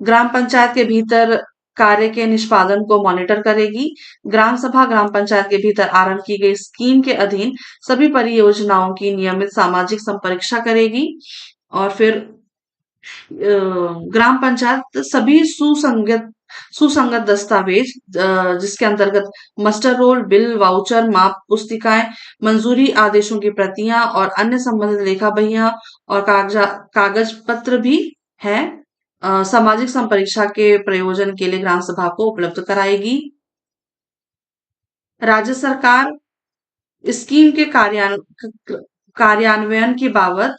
ग्राम पंचायत के भीतर कार्य के निष्पादन को मॉनिटर करेगी। ग्राम सभा ग्राम पंचायत के भीतर आरंभ की गई स्कीम के अधीन सभी परियोजनाओं की नियमित सामाजिक संपरीक्षा करेगी। और फिर ग्राम पंचायत सभी सुसंगत दस्तावेज, जिसके अंतर्गत मस्टर रोल, बिल, वाउचर, माप पुस्तिकाएं, मंजूरी आदेशों की प्रतियां और अन्य संबंधित लेखा बहियां और कागज पत्र भी है, सामाजिक संपरीक्षा के प्रयोजन के लिए ग्राम सभा को उपलब्ध कराएगी। राज्य सरकार स्कीम के कार्यान्वयन की बाबत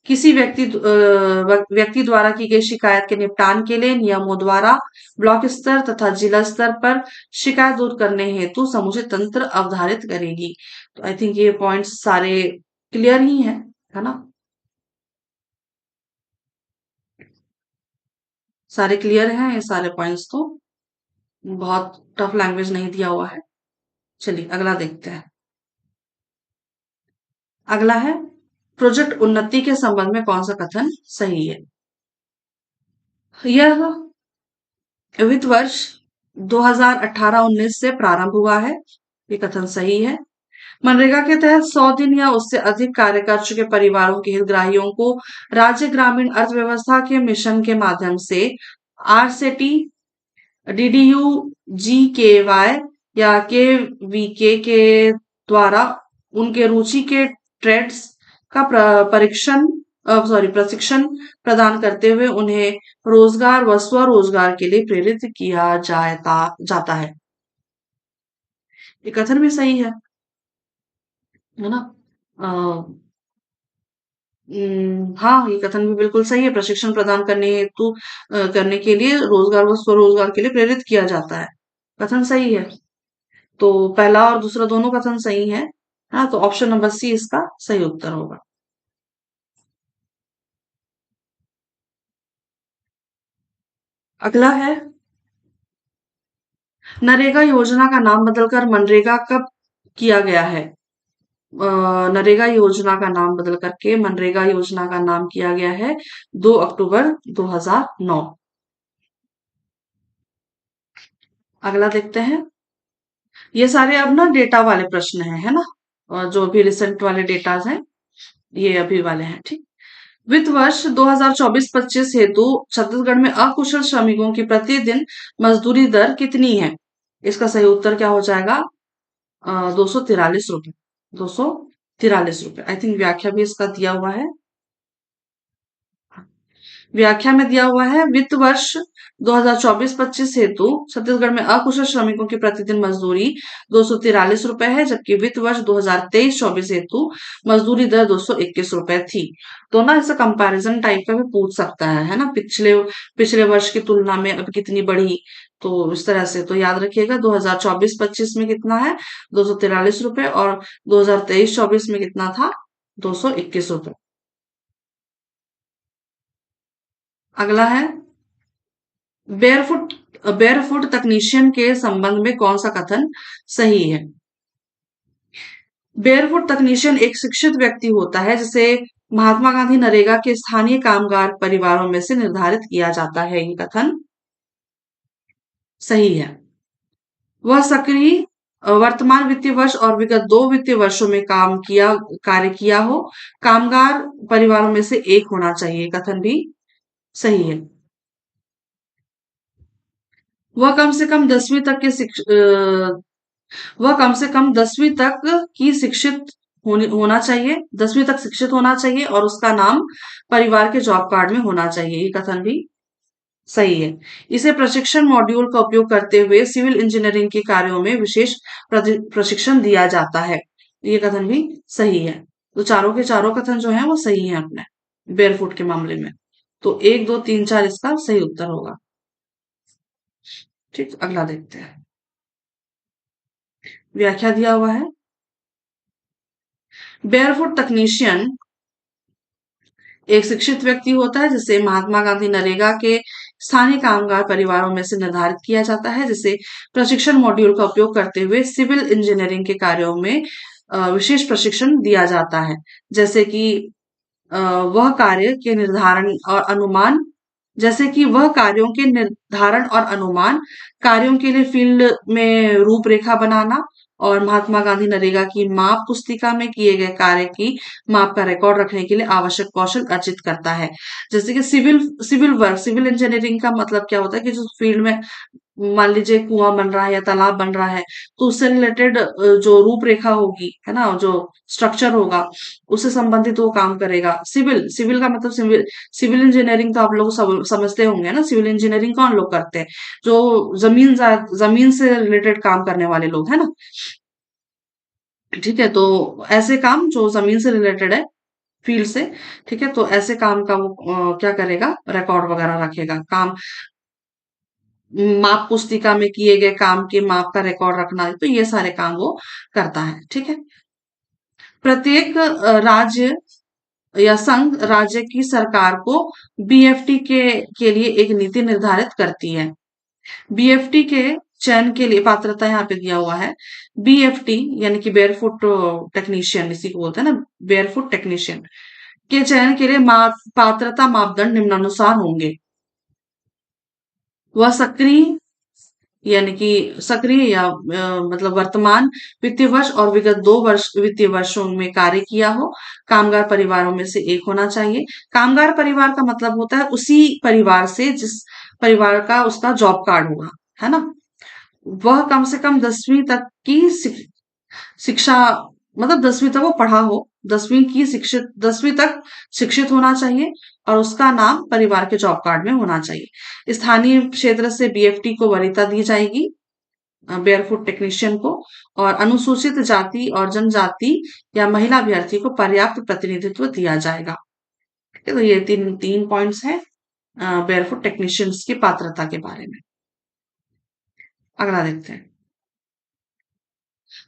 किसी व्यक्ति द्वारा की गई शिकायत के निपटान के लिए नियमों द्वारा ब्लॉक स्तर तथा जिला स्तर पर शिकायत दूर करने हेतु समुचित तंत्र अवधारित करेगी। तो आई थिंक ये पॉइंट्स सारे क्लियर ही हैं, है ना? सारे क्लियर हैं ये सारे पॉइंट्स तो। बहुत टफ लैंग्वेज नहीं दिया हुआ है। चलिए अगला देखते हैं। अगला है, प्रोजेक्ट उन्नति के संबंध में कौन सा कथन सही है? यह वित्त वर्ष 2018-19 से प्रारंभ हुआ है, ये कथन सही है। मनरेगा के तहत 100 दिन या उससे अधिक कार्य कर चुके परिवारों के हितग्राहियों को राज्य ग्रामीण अर्थव्यवस्था के मिशन के माध्यम से आरसेटी, डीडीयू, जीकेवाई या केवीके के द्वारा उनके रुचि के ट्रेड्स का प्रशिक्षण प्रदान करते हुए उन्हें रोजगार व स्वरोजगार के लिए प्रेरित किया जाता है। ये कथन भी सही है ना? अ, हाँ, ये कथन भी बिल्कुल सही है। प्रशिक्षण प्रदान करने हेतु करने के लिए रोजगार व स्वरोजगार के लिए प्रेरित किया जाता है। कथन सही है। तो पहला और दूसरा दोनों कथन सही है। हाँ, तो ऑप्शन नंबर सी इसका सही उत्तर होगा। अगला है, नरेगा योजना का नाम बदलकर मनरेगा कब किया गया है? नरेगा योजना का नाम बदल करके मनरेगा योजना का नाम किया गया है 2 अक्टूबर 2009। अगला देखते हैं। ये सारे अब ना डेटा वाले प्रश्न हैं, है ना? और जो अभी रिसेंट वाले डेटाज हैं, ये अभी वाले हैं, ठीक। वित्त वर्ष 2024-25 हेतु छत्तीसगढ़ में अकुशल श्रमिकों की प्रतिदिन मजदूरी दर कितनी है? इसका सही उत्तर क्या हो जाएगा? 243 रुपए। 243 रुपए। आई थिंक व्याख्या भी इसका दिया हुआ है। व्याख्या में दिया हुआ है, वित्त वर्ष 2024-25 हेतु छत्तीसगढ़ में अकुशल श्रमिकों की प्रतिदिन मजदूरी 243 रुपए है, जबकि वित्त वर्ष 2023-24 हेतु मजदूरी दर 221 रुपए थी। तो ना इसे कंपैरिजन टाइप का भी पूछ सकता है ना? पिछले पिछले वर्ष की तुलना में अब कितनी बढ़ी, तो इस तरह से तो याद रखिएगा 2024-25 में कितना है? 243 रुपए, और 2023-24 में कितना था? 221 रुपए। अगला है, बेयरफुट बेयरफुट तकनीशियन के संबंध में कौन सा कथन सही है? बेयरफुट तकनीशियन एक शिक्षित व्यक्ति होता है जिसे महात्मा गांधी नरेगा के स्थानीय कामगार परिवारों में से निर्धारित किया जाता है। ये कथन सही है। वह सक्रिय वर्तमान वित्तीय वर्ष और विगत 2 वित्तीय वर्षों में कार्य किया हो, कामगार परिवारों में से एक होना चाहिए। कथन भी सही है। वह कम से कम 10वीं तक के वह कम से कम 10वीं तक की शिक्षित होना चाहिए, 10वीं तक शिक्षित होना चाहिए और उसका नाम परिवार के जॉब कार्ड में होना चाहिए। ये कथन भी सही है। इसे प्रशिक्षण मॉड्यूल का उपयोग करते हुए सिविल इंजीनियरिंग के कार्यों में विशेष प्रशिक्षण दिया जाता है। ये कथन भी सही है। तो चारों के चारों कथन जो है वो सही है अपने बेयरफुट के मामले में। तो 1, 2, 3, 4 इसका सही उत्तर होगा। ठीक, अगला देखते हैं। व्याख्या दिया हुआ है, बेयरफुट टेक्नीशियन एक शिक्षित व्यक्ति होता है जिसे महात्मा गांधी नरेगा के स्थानीय कामगार परिवारों में से निर्धारित किया जाता है, जिसे प्रशिक्षण मॉड्यूल का उपयोग करते हुए सिविल इंजीनियरिंग के कार्यों में विशेष प्रशिक्षण दिया जाता है। जैसे कि वह कार्य के निर्धारण और अनुमान जैसे कि वह कार्यों के निर्धारण और अनुमान, कार्यों के लिए फील्ड में रूपरेखा बनाना और महात्मा गांधी नरेगा की माप पुस्तिका में किए गए कार्य की माप का रिकॉर्ड रखने के लिए आवश्यक कौशल अर्जित करता है। जैसे कि सिविल वर्क, सिविल इंजीनियरिंग का मतलब क्या होता है कि जो फील्ड में मान लीजिए कुआं बन रहा है या तालाब बन रहा है, तो उससे रिलेटेड जो रूपरेखा होगी, है ना, जो स्ट्रक्चर होगा, उससे संबंधित वो काम करेगा। सिविल सिविल का मतलब सिविल इंजीनियरिंग तो आप लोग सब समझते होंगे ना। सिविल इंजीनियरिंग कौन लोग करते हैं? जो जमीन से रिलेटेड काम करने वाले लोग, है ना। ठीक है, तो ऐसे काम जो जमीन से रिलेटेड है, फील्ड से, ठीक है, तो ऐसे काम का वो क्या करेगा, रिकॉर्ड वगैरह रखेगा। काम माप पुस्तिका में किए गए काम के माप का रिकॉर्ड रखना, तो ये सारे काम वो करता है। ठीक है। प्रत्येक राज्य या संघ राज्य की सरकार को बीएफटी के लिए एक नीति निर्धारित करती है। बीएफटी के चयन के लिए पात्रता यहाँ पे दिया हुआ है। बीएफटी यानी कि बेयरफुट टेक्नीशियन, इसी को बोलते हैं ना, बेयरफुट टेक्नीशियन के चयन के लिए पात्रता मापदंड निम्नानुसार होंगे। वह सक्रिय या मतलब वर्तमान वित्तीय वर्ष और विगत 2 वर्ष वित्तीय वर्षों में कार्य किया हो, कामगार परिवारों में से एक होना चाहिए। कामगार परिवार का मतलब होता है उसी परिवार से जिस परिवार का उसका जॉब कार्ड होगा, है ना। वह कम से कम 10वीं तक की शिक्षा, मतलब 10वीं तक वो पढ़ा हो, 10वीं तक शिक्षित होना चाहिए, और उसका नाम परिवार के जॉब कार्ड में होना चाहिए। स्थानीय क्षेत्र से बीएफटी को वरीयता दी जाएगी, बेयरफुट टेक्नीशियन को, और अनुसूचित जाति और जनजाति या महिला अभ्यर्थी को पर्याप्त प्रतिनिधित्व दिया जाएगा। ठीक है, तो ये तीन तीन पॉइंट्स हैं बेयरफुट टेक्नीशियंस की पात्रता के बारे में। अगला देखते हैं।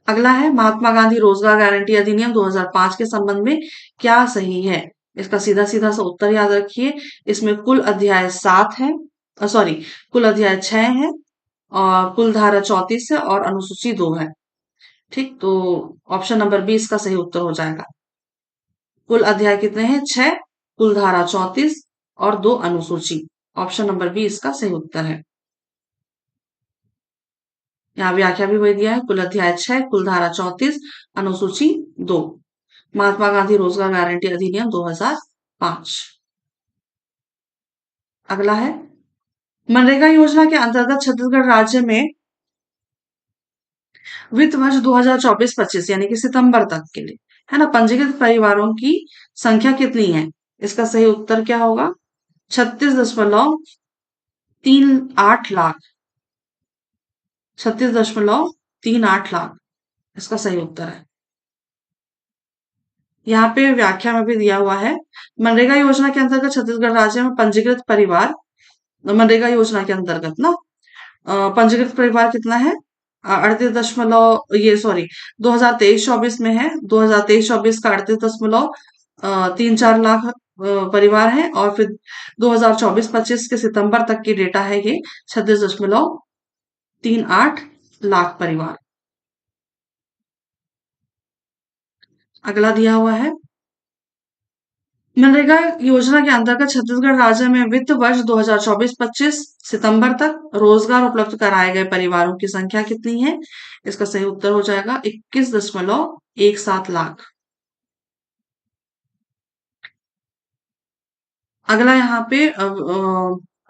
अगला है महात्मा गांधी रोजगार गारंटी अधिनियम 2005 के संबंध में क्या सही है। इसका सीधा सीधा सा उत्तर याद रखिए। इसमें कुल अध्याय 7 है, सॉरी, कुल अध्याय 6 है, और कुल धारा 34 है, और अनुसूची 2 है। ठीक, तो ऑप्शन नंबर बी इसका सही उत्तर हो जाएगा। कुल अध्याय कितने हैं? 6, कुल धारा 34 और 2 अनुसूची। ऑप्शन नंबर बी इसका सही उत्तर है। यहाँ व्याख्या भी वही दिया है, कुल अध्याय 6, कुल धारा 34, अनुसूची 2, महात्मा गांधी रोजगार गारंटी अधिनियम 2005। अगला है, मनरेगा योजना के अंतर्गत छत्तीसगढ़ राज्य में वित्त वर्ष 2024-25 यानी कि सितंबर तक के लिए, है ना, पंजीकृत परिवारों की संख्या कितनी है? इसका सही उत्तर क्या होगा? 36.38 लाख। 36.38 लाख इसका सही उत्तर है। यहाँ पे व्याख्या में भी दिया हुआ है, मनरेगा योजना के अंतर्गत छत्तीसगढ़ राज्य में पंजीकृत परिवार, मनरेगा योजना के अंतर्गत ना पंजीकृत परिवार कितना है? 38 दशमलव, ये सॉरी, 2023-24 में है, 2023-24 का 38.34 लाख परिवार है, और फिर 2024-25 के सितंबर तक की डेटा है ये 36.38 लाख परिवार। अगला दिया हुआ है, मनरेगा योजना के अंतर्गत छत्तीसगढ़ राज्य में वित्त वर्ष 2024-25 सितंबर तक रोजगार उपलब्ध कराए गए परिवारों की संख्या कितनी है? इसका सही उत्तर हो जाएगा 21.17 लाख। अगला यहाँ पे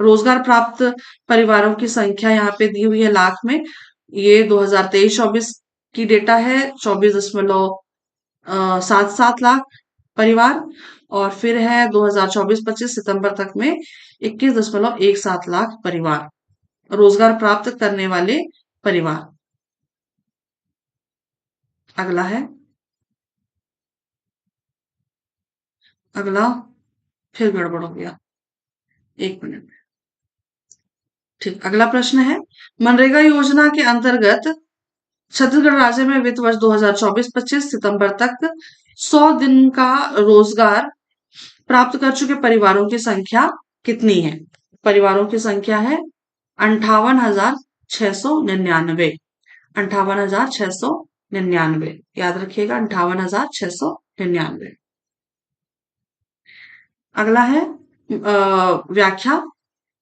रोजगार प्राप्त परिवारों की संख्या यहाँ पे दी हुई है लाख में। ये 2023-24 की डेटा है, 24.77 लाख परिवार, और फिर है 2024-25 सितंबर तक में 21.17 लाख परिवार, रोजगार प्राप्त करने वाले परिवार। अगला है, अगला फिर गड़बड़ हो गया, 1 मिनट। ठीक, अगला प्रश्न है, मनरेगा योजना के अंतर्गत छत्तीसगढ़ राज्य में वित्त वर्ष 2024-25 सितंबर तक 100 दिन का रोजगार प्राप्त कर चुके परिवारों की संख्या कितनी है? परिवारों की संख्या है 58,699। 58,699, याद रखिएगा, 58,699। अगला है व्याख्या।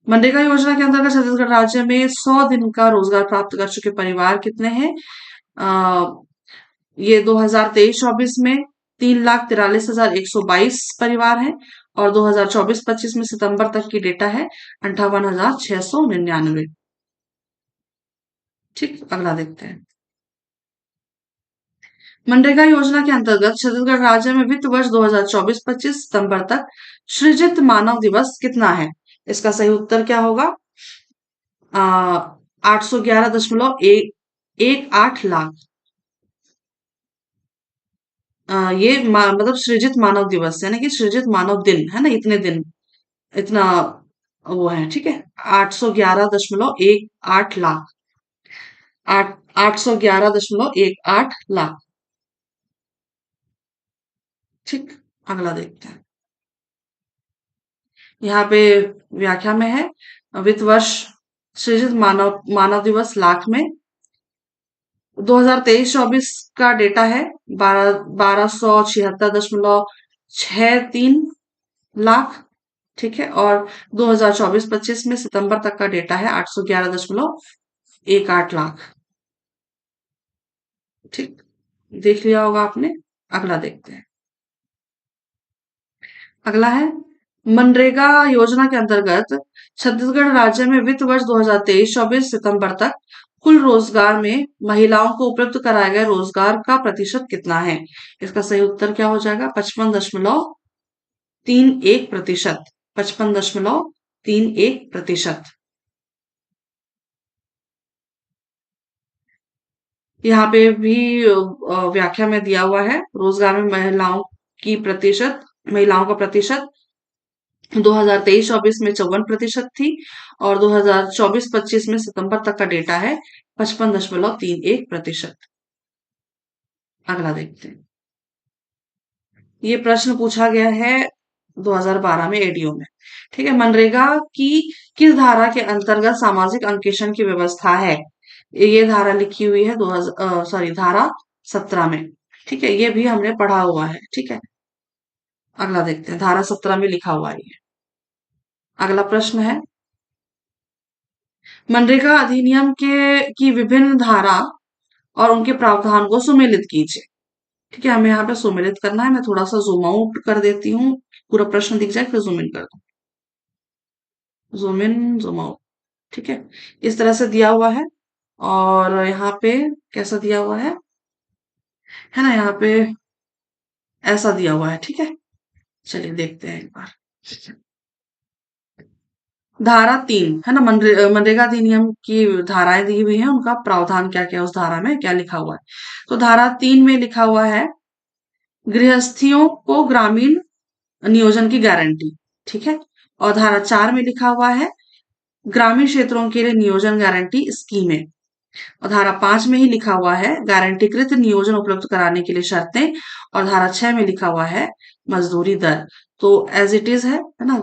मनरेगा योजना के अंतर्गत छत्तीसगढ़ राज्य में 100 दिन का रोजगार प्राप्त कर चुके परिवार कितने हैं? ये 2023-24 में 3,43,122 परिवार हैं, और 2024-25 में सितंबर तक की डेटा है 58,699। ठीक, अगला देखते हैं। मनरेगा योजना के अंतर्गत छत्तीसगढ़ राज्य में वित्त वर्ष 2024-25 सितंबर तक सृजित मानव दिवस कितना है? इसका सही उत्तर क्या होगा? 811.18 लाख। ये मतलब सृजित मानव दिवस यानी कि सृजित मानव दिन है ना, इतने दिन, इतना वो है। ठीक है, 811.18 लाख, 811.18 लाख। ठीक, अगला देखते हैं। यहाँ पे व्याख्या में है, वित्त वर्ष सृजित मानव मानव दिवस लाख में 2023-24 का डेटा है 12,676.63 लाख। ठीक है, और 2024-25 में सितंबर तक का डेटा है 811.18 लाख। ठीक, देख लिया होगा आपने। अगला देखते हैं। अगला है, मनरेगा योजना के अंतर्गत छत्तीसगढ़ राज्य में वित्त वर्ष 2023-24 सितंबर तक कुल रोजगार में महिलाओं को उपलब्ध कराए गए रोजगार का प्रतिशत कितना है? इसका सही उत्तर क्या हो जाएगा? 55.31%। 55.31%। यहाँ पे भी व्याख्या में दिया हुआ है, रोजगार में महिलाओं का प्रतिशत 2023-24 में 54% थी, और 2024-25 में सितंबर तक का डेटा है 55.31%। अगला देखते हैं। ये प्रश्न पूछा गया है 2012 में एडीओ में। ठीक है, मनरेगा की किस धारा के अंतर्गत सामाजिक अंकेक्षण की व्यवस्था है? ये धारा लिखी हुई है 2000 सॉरी धारा 17 में। ठीक है, ये भी हमने पढ़ा हुआ है। ठीक है, अगला देखते हैं, धारा 17 में लिखा हुआ है ये। अगला प्रश्न है, मनरेगा अधिनियम की विभिन्न धारा और उनके प्रावधान को सुमेलित कीजिए। ठीक है, हमें यहाँ पे सुमेलित करना है। मैं थोड़ा सा जूम आउट कर देती हूँ, पूरा प्रश्न दिख जाए, फिर जूम इन कर दूँ। Zoom in, zoom out. ठीक है, इस तरह से दिया हुआ है, और यहाँ पे कैसा दिया हुआ है ना, यहाँ पे ऐसा दिया हुआ है। ठीक है, चलिए देखते हैं एक बार। धारा 3 है ना, मनरेगा अधिनियम की धाराएं दी हुई हैं, उनका प्रावधान क्या क्या है, उस धारा में क्या लिखा हुआ है। तो धारा 3 में लिखा हुआ है, गृहस्थियों को ग्रामीण नियोजन की गारंटी। ठीक है, और धारा 4 में लिखा हुआ है, ग्रामीण क्षेत्रों के लिए नियोजन गारंटी स्कीमें। और धारा 5 में ही लिखा हुआ है, गारंटीकृत नियोजन उपलब्ध कराने के लिए शर्तें। और धारा 6 में लिखा हुआ है, मजदूरी दर। तो एज इट इज है ना,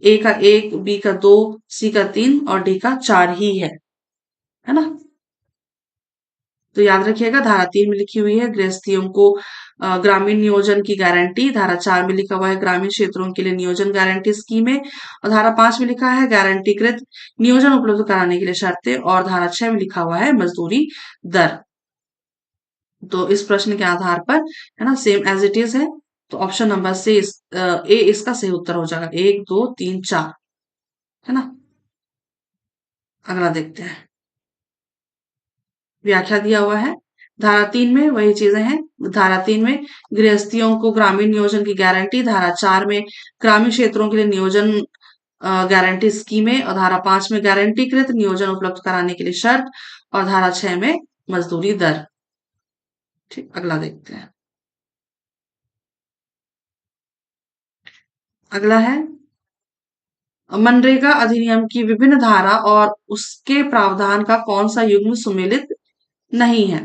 ए का 1, बी का 2, सी का 3 और डी का 4 ही है ना। तो याद रखिएगा, धारा 3 में लिखी हुई है गृहस्थियों को ग्रामीण नियोजन की गारंटी। धारा 4 में लिखा हुआ है ग्रामीण क्षेत्रों के लिए नियोजन गारंटी स्कीमें। और धारा 5 में लिखा है गारंटीकृत नियोजन उपलब्ध कराने के लिए शर्तें। और धारा 6 में लिखा हुआ है मजदूरी दर। तो इस प्रश्न के आधार पर है ना, सेम एज इट इज है। तो ऑप्शन नंबर से ए इसका सही उत्तर हो जाएगा, 1 2 3 4 है ना। अगला देखते हैं, व्याख्या दिया हुआ है। धारा 3 में वही चीजें हैं। धारा 3 में गृहस्थियों को ग्रामीण नियोजन की गारंटी, धारा 4 में ग्रामीण क्षेत्रों के लिए नियोजन गारंटी स्कीमें, और धारा 5 में गारंटीकृत नियोजन उपलब्ध कराने के लिए शर्त, और धारा 6 में मजदूरी दर। ठीक, अगला देखते हैं। अगला है मनरेगा अधिनियम की विभिन्न धारा और उसके प्रावधान का कौन सा युग्म सुमेलित नहीं है।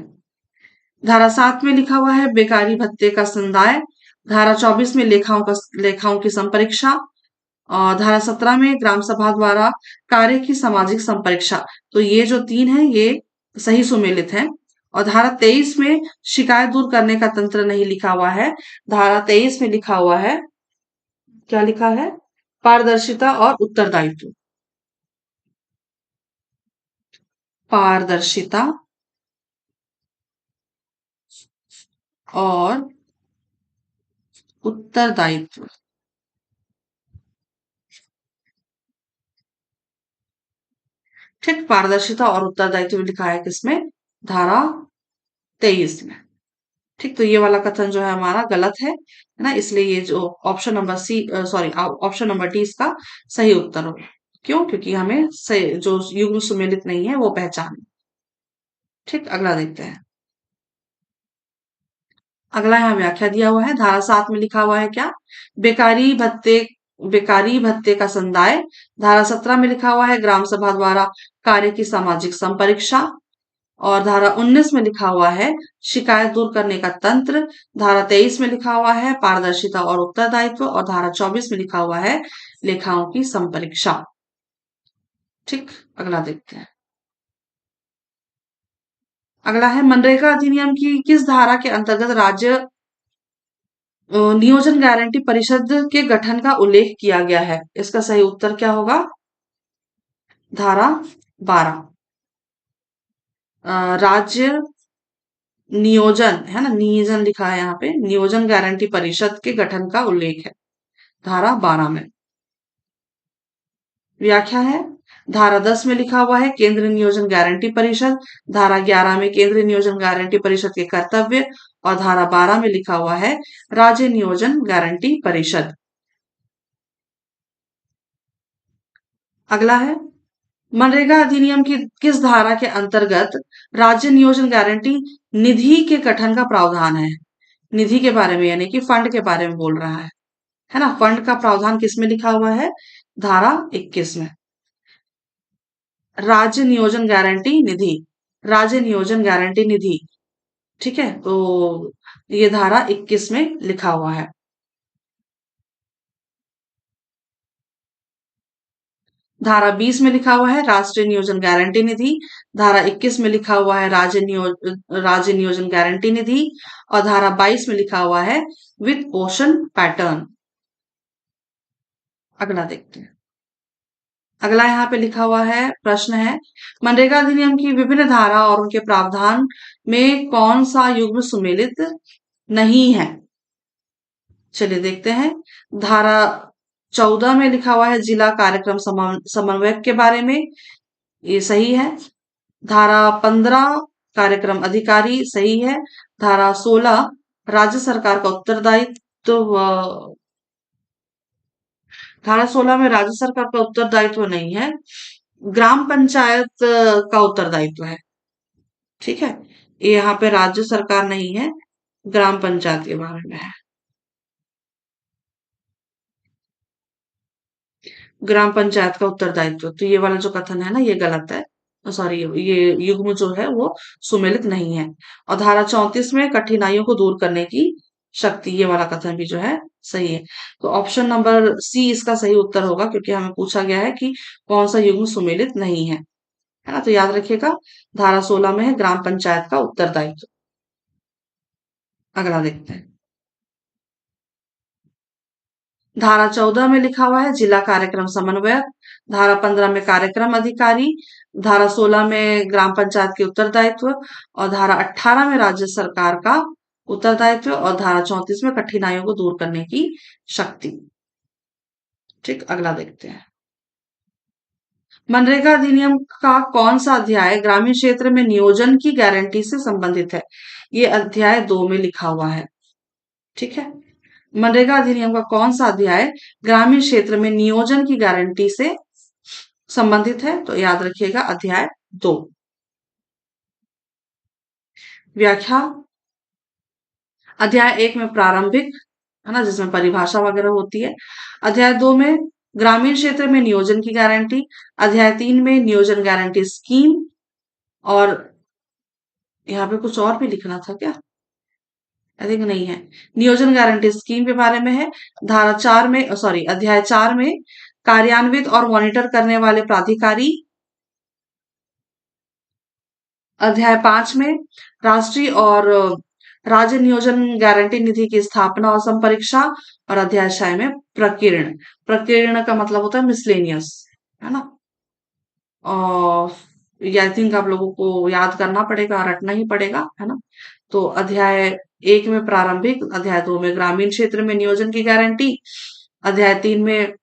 धारा 7 में लिखा हुआ है बेकारी भत्ते का संदाय, धारा 24 में लेखाओं की संपरीक्षा, और धारा 17 में ग्राम सभा द्वारा कार्य की सामाजिक संपरीक्षा। तो ये जो तीन है ये सही सुमेलित है। और धारा 23 में शिकायत दूर करने का तंत्र नहीं लिखा हुआ है। धारा 23 में लिखा हुआ है, क्या लिखा है, पारदर्शिता और उत्तरदायित्व। पारदर्शिता और उत्तरदायित्व। ठीक, पारदर्शिता और उत्तरदायित्व लिखा है किसमें, धारा 23 में। ठीक, तो ये वाला कथन जो है हमारा गलत है ना, इसलिए ये जो option number C, sorry, option number D इसका सही उत्तर होगा। क्यों? क्योंकि हमें जो युग्म सुमेलित नहीं है वो पहचान। ठीक, अगला देखते हैं। अगला यहाँ व्याख्या दिया हुआ है। धारा 7 में लिखा हुआ है क्या, बेकारी भत्ते, बेकारी भत्ते का संदाय। धारा 17 में लिखा हुआ है ग्राम सभा द्वारा कार्य की सामाजिक संपरीक्षा, और धारा 19 में लिखा हुआ है शिकायत दूर करने का तंत्र। धारा 23 में लिखा हुआ है पारदर्शिता और उत्तरदायित्व, और धारा 24 में लिखा हुआ है लेखाओं की संपरीक्षा। ठीक, अगला देखते हैं। अगला है मनरेगा अधिनियम की किस धारा के अंतर्गत राज्य नियोजन गारंटी परिषद के गठन का उल्लेख किया गया है। इसका सही उत्तर क्या होगा, धारा 12। राज्य नियोजन है ना, नियोजन लिखा है यहाँ पे, नियोजन गारंटी परिषद के गठन का उल्लेख है धारा 12 में। व्याख्या है, धारा 10 में लिखा हुआ है केंद्रीय नियोजन गारंटी परिषद, धारा 11 में केंद्रीय नियोजन गारंटी परिषद के कर्तव्य, और धारा 12 में लिखा हुआ है राज्य नियोजन गारंटी परिषद। अगला है मनरेगा अधिनियम की किस धारा के अंतर्गत राज्य नियोजन गारंटी निधि के गठन का प्रावधान है। निधि के बारे में यानी कि फंड के बारे में बोल रहा है ना। फंड का प्रावधान किसमें लिखा हुआ है, धारा 21 में। राज्य नियोजन गारंटी निधि, राज्य नियोजन गारंटी निधि। ठीक है, तो ये धारा 21 में लिखा हुआ है। धारा 20 में लिखा हुआ है राष्ट्रीय नियोजन गारंटी निधि, धारा 21 में लिखा हुआ है राज्य नियोजन गारंटी निधि, और धारा 22 में लिखा हुआ है वित्त पोषण पैटर्न। अगला देखते हैं। अगला यहाँ पे लिखा हुआ है, प्रश्न है मनरेगा अधिनियम की विभिन्न धारा और उनके प्रावधान में कौन सा युग्म सुमेलित नहीं है। चलिए देखते हैं। धारा 14 में लिखा हुआ है जिला कार्यक्रम समन्वयक के बारे में, ये सही है। धारा 15 कार्यक्रम अधिकारी, सही है। धारा 16 राज्य सरकार का उत्तरदायित्व, तो धारा 16 में राज्य सरकार का उत्तरदायित्व नहीं है, ग्राम पंचायत का उत्तरदायित्व है। ठीक है, ये यहाँ पे राज्य सरकार नहीं है, ग्राम पंचायत के बारे में है। ग्राम पंचायत का उत्तरदायित्व, तो ये वाला जो कथन है ना ये गलत है, सॉरी, ये युग्म जो है वो सुमेलित नहीं है। और धारा 34 में कठिनाइयों को दूर करने की शक्ति, ये वाला कथन भी जो है सही है। तो ऑप्शन नंबर सी इसका सही उत्तर होगा, क्योंकि हमें पूछा गया है कि कौन सा युग्म सुमेलित नहीं है ना। तो याद रखिएगा धारा 16 में है ग्राम पंचायत का उत्तरदायित्व। अगला देखते हैं। धारा 14 में लिखा हुआ है जिला कार्यक्रम समन्वयक, धारा 15 में कार्यक्रम अधिकारी, धारा 16 में ग्राम पंचायत के उत्तरदायित्व, और धारा 18 में राज्य सरकार का उत्तरदायित्व, और धारा 34 में कठिनाइयों को दूर करने की शक्ति। ठीक, अगला देखते हैं। मनरेगा अधिनियम का कौन सा अध्याय ग्रामीण क्षेत्र में नियोजन की गारंटी से संबंधित है। ये अध्याय 2 में लिखा हुआ है। ठीक है, मनरेगा अधिनियम का कौन सा अध्याय ग्रामीण क्षेत्र में नियोजन की गारंटी से संबंधित है? तो याद रखिएगा अध्याय 2। व्याख्या। अध्याय 1 में प्रारंभिक, है ना, जिसमें परिभाषा वगैरह होती है। अध्याय 2 में ग्रामीण क्षेत्र में नियोजन की गारंटी। अध्याय 3 में नियोजन गारंटी स्कीम। और यहाँ पे कुछ और भी लिखना था क्या? आई थिंक नहीं है। नियोजन गारंटी स्कीम के बारे में है। धारा 4 में, सॉरी, अध्याय 4 में कार्यान्वित और मॉनिटर करने वाले प्राधिकारी। अध्याय 5 में राष्ट्रीय और राज्य नियोजन गारंटी निधि की स्थापना और संपरीक्षा। और अध्याय 6 में प्रकीर्ण। प्रकीर्ण का मतलब होता है मिसलेनियस, है ना। और ये आई थिंक आप लोगों को याद करना पड़ेगा, रटना ही पड़ेगा, है ना। तो अध्याय 1 में प्रारंभिक, अध्याय 2 में ग्रामीण क्षेत्र में नियोजन की गारंटी, अध्याय 3 में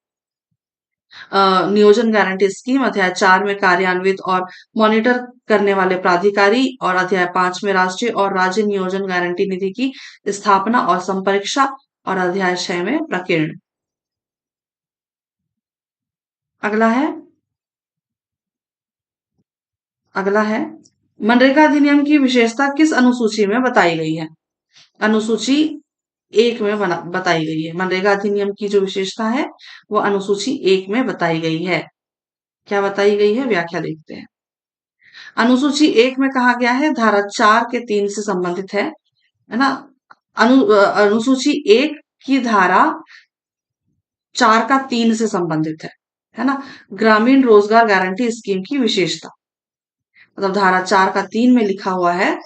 नियोजन गारंटी स्कीम, अध्याय 4 में कार्यान्वित और मॉनिटर करने वाले प्राधिकारी, और अध्याय 5 में राष्ट्रीय और राज्य नियोजन गारंटी निधि की स्थापना और संपरीक्षा, और अध्याय 6 में प्रकीर्ण। अगला है, अगला है मनरेगा अधिनियम की विशेषता किस अनुसूची में बताई गई है? अनुसूची 1 में बताई गई है। मनरेगा अधिनियम की जो विशेषता है वो अनुसूची 1 में बताई गई है। क्या बताई गई है? व्याख्या देखते हैं। अनुसूची 1 में कहा गया है, धारा 4 के 3 से संबंधित है ना। अनुसूची 1 की धारा 4 का 3 से संबंधित है ना। ग्रामीण रोजगार गारंटी स्कीम की विशेषता, मतलब धारा 4 का 3 में लिखा हुआ है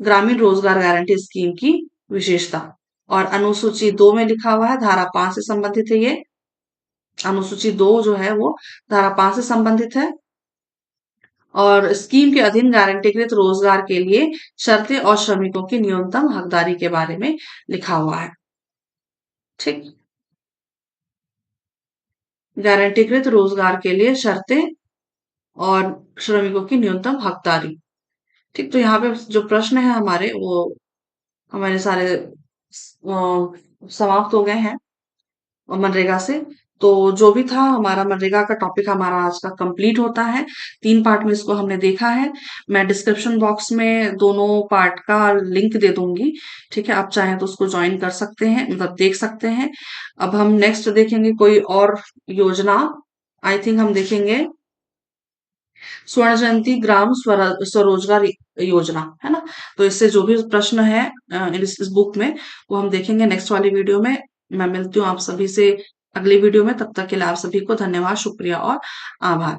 ग्रामीण रोजगार गारंटी स्कीम की विशेषता। और अनुसूची 2 में लिखा हुआ है, धारा 5 से संबंधित है ये। अनुसूची 2 जो है वो धारा 5 से संबंधित है। और स्कीम के अधीन गारंटीकृत रोजगार के लिए शर्तें और श्रमिकों की न्यूनतम हकदारी के बारे में लिखा हुआ है। ठीक। गारंटीकृत रोजगार के लिए शर्तें और श्रमिकों की न्यूनतम हकदारी। ठीक। तो यहाँ पे जो प्रश्न है हमारे, वो हमारे सारे समाप्त हो गए हैं मनरेगा से। तो जो भी था हमारा मनरेगा का टॉपिक, हमारा आज का कंप्लीट होता है। 3 पार्ट में इसको हमने देखा है। मैं डिस्क्रिप्शन बॉक्स में दोनों पार्ट का लिंक दे दूंगी। ठीक है, आप चाहें तो उसको ज्वाइन कर सकते हैं, मतलब देख सकते हैं। अब हम नेक्स्ट देखेंगे कोई और योजना। आई थिंक हम देखेंगे स्वर्ण जयंती ग्राम स्वरोजगार योजना, है ना। तो इससे जो भी प्रश्न है इस बुक में, वो हम देखेंगे नेक्स्ट वाली वीडियो में। मैं मिलती हूँ आप सभी से अगली वीडियो में। तब तक के लिए आप सभी को धन्यवाद, शुक्रिया और आभार।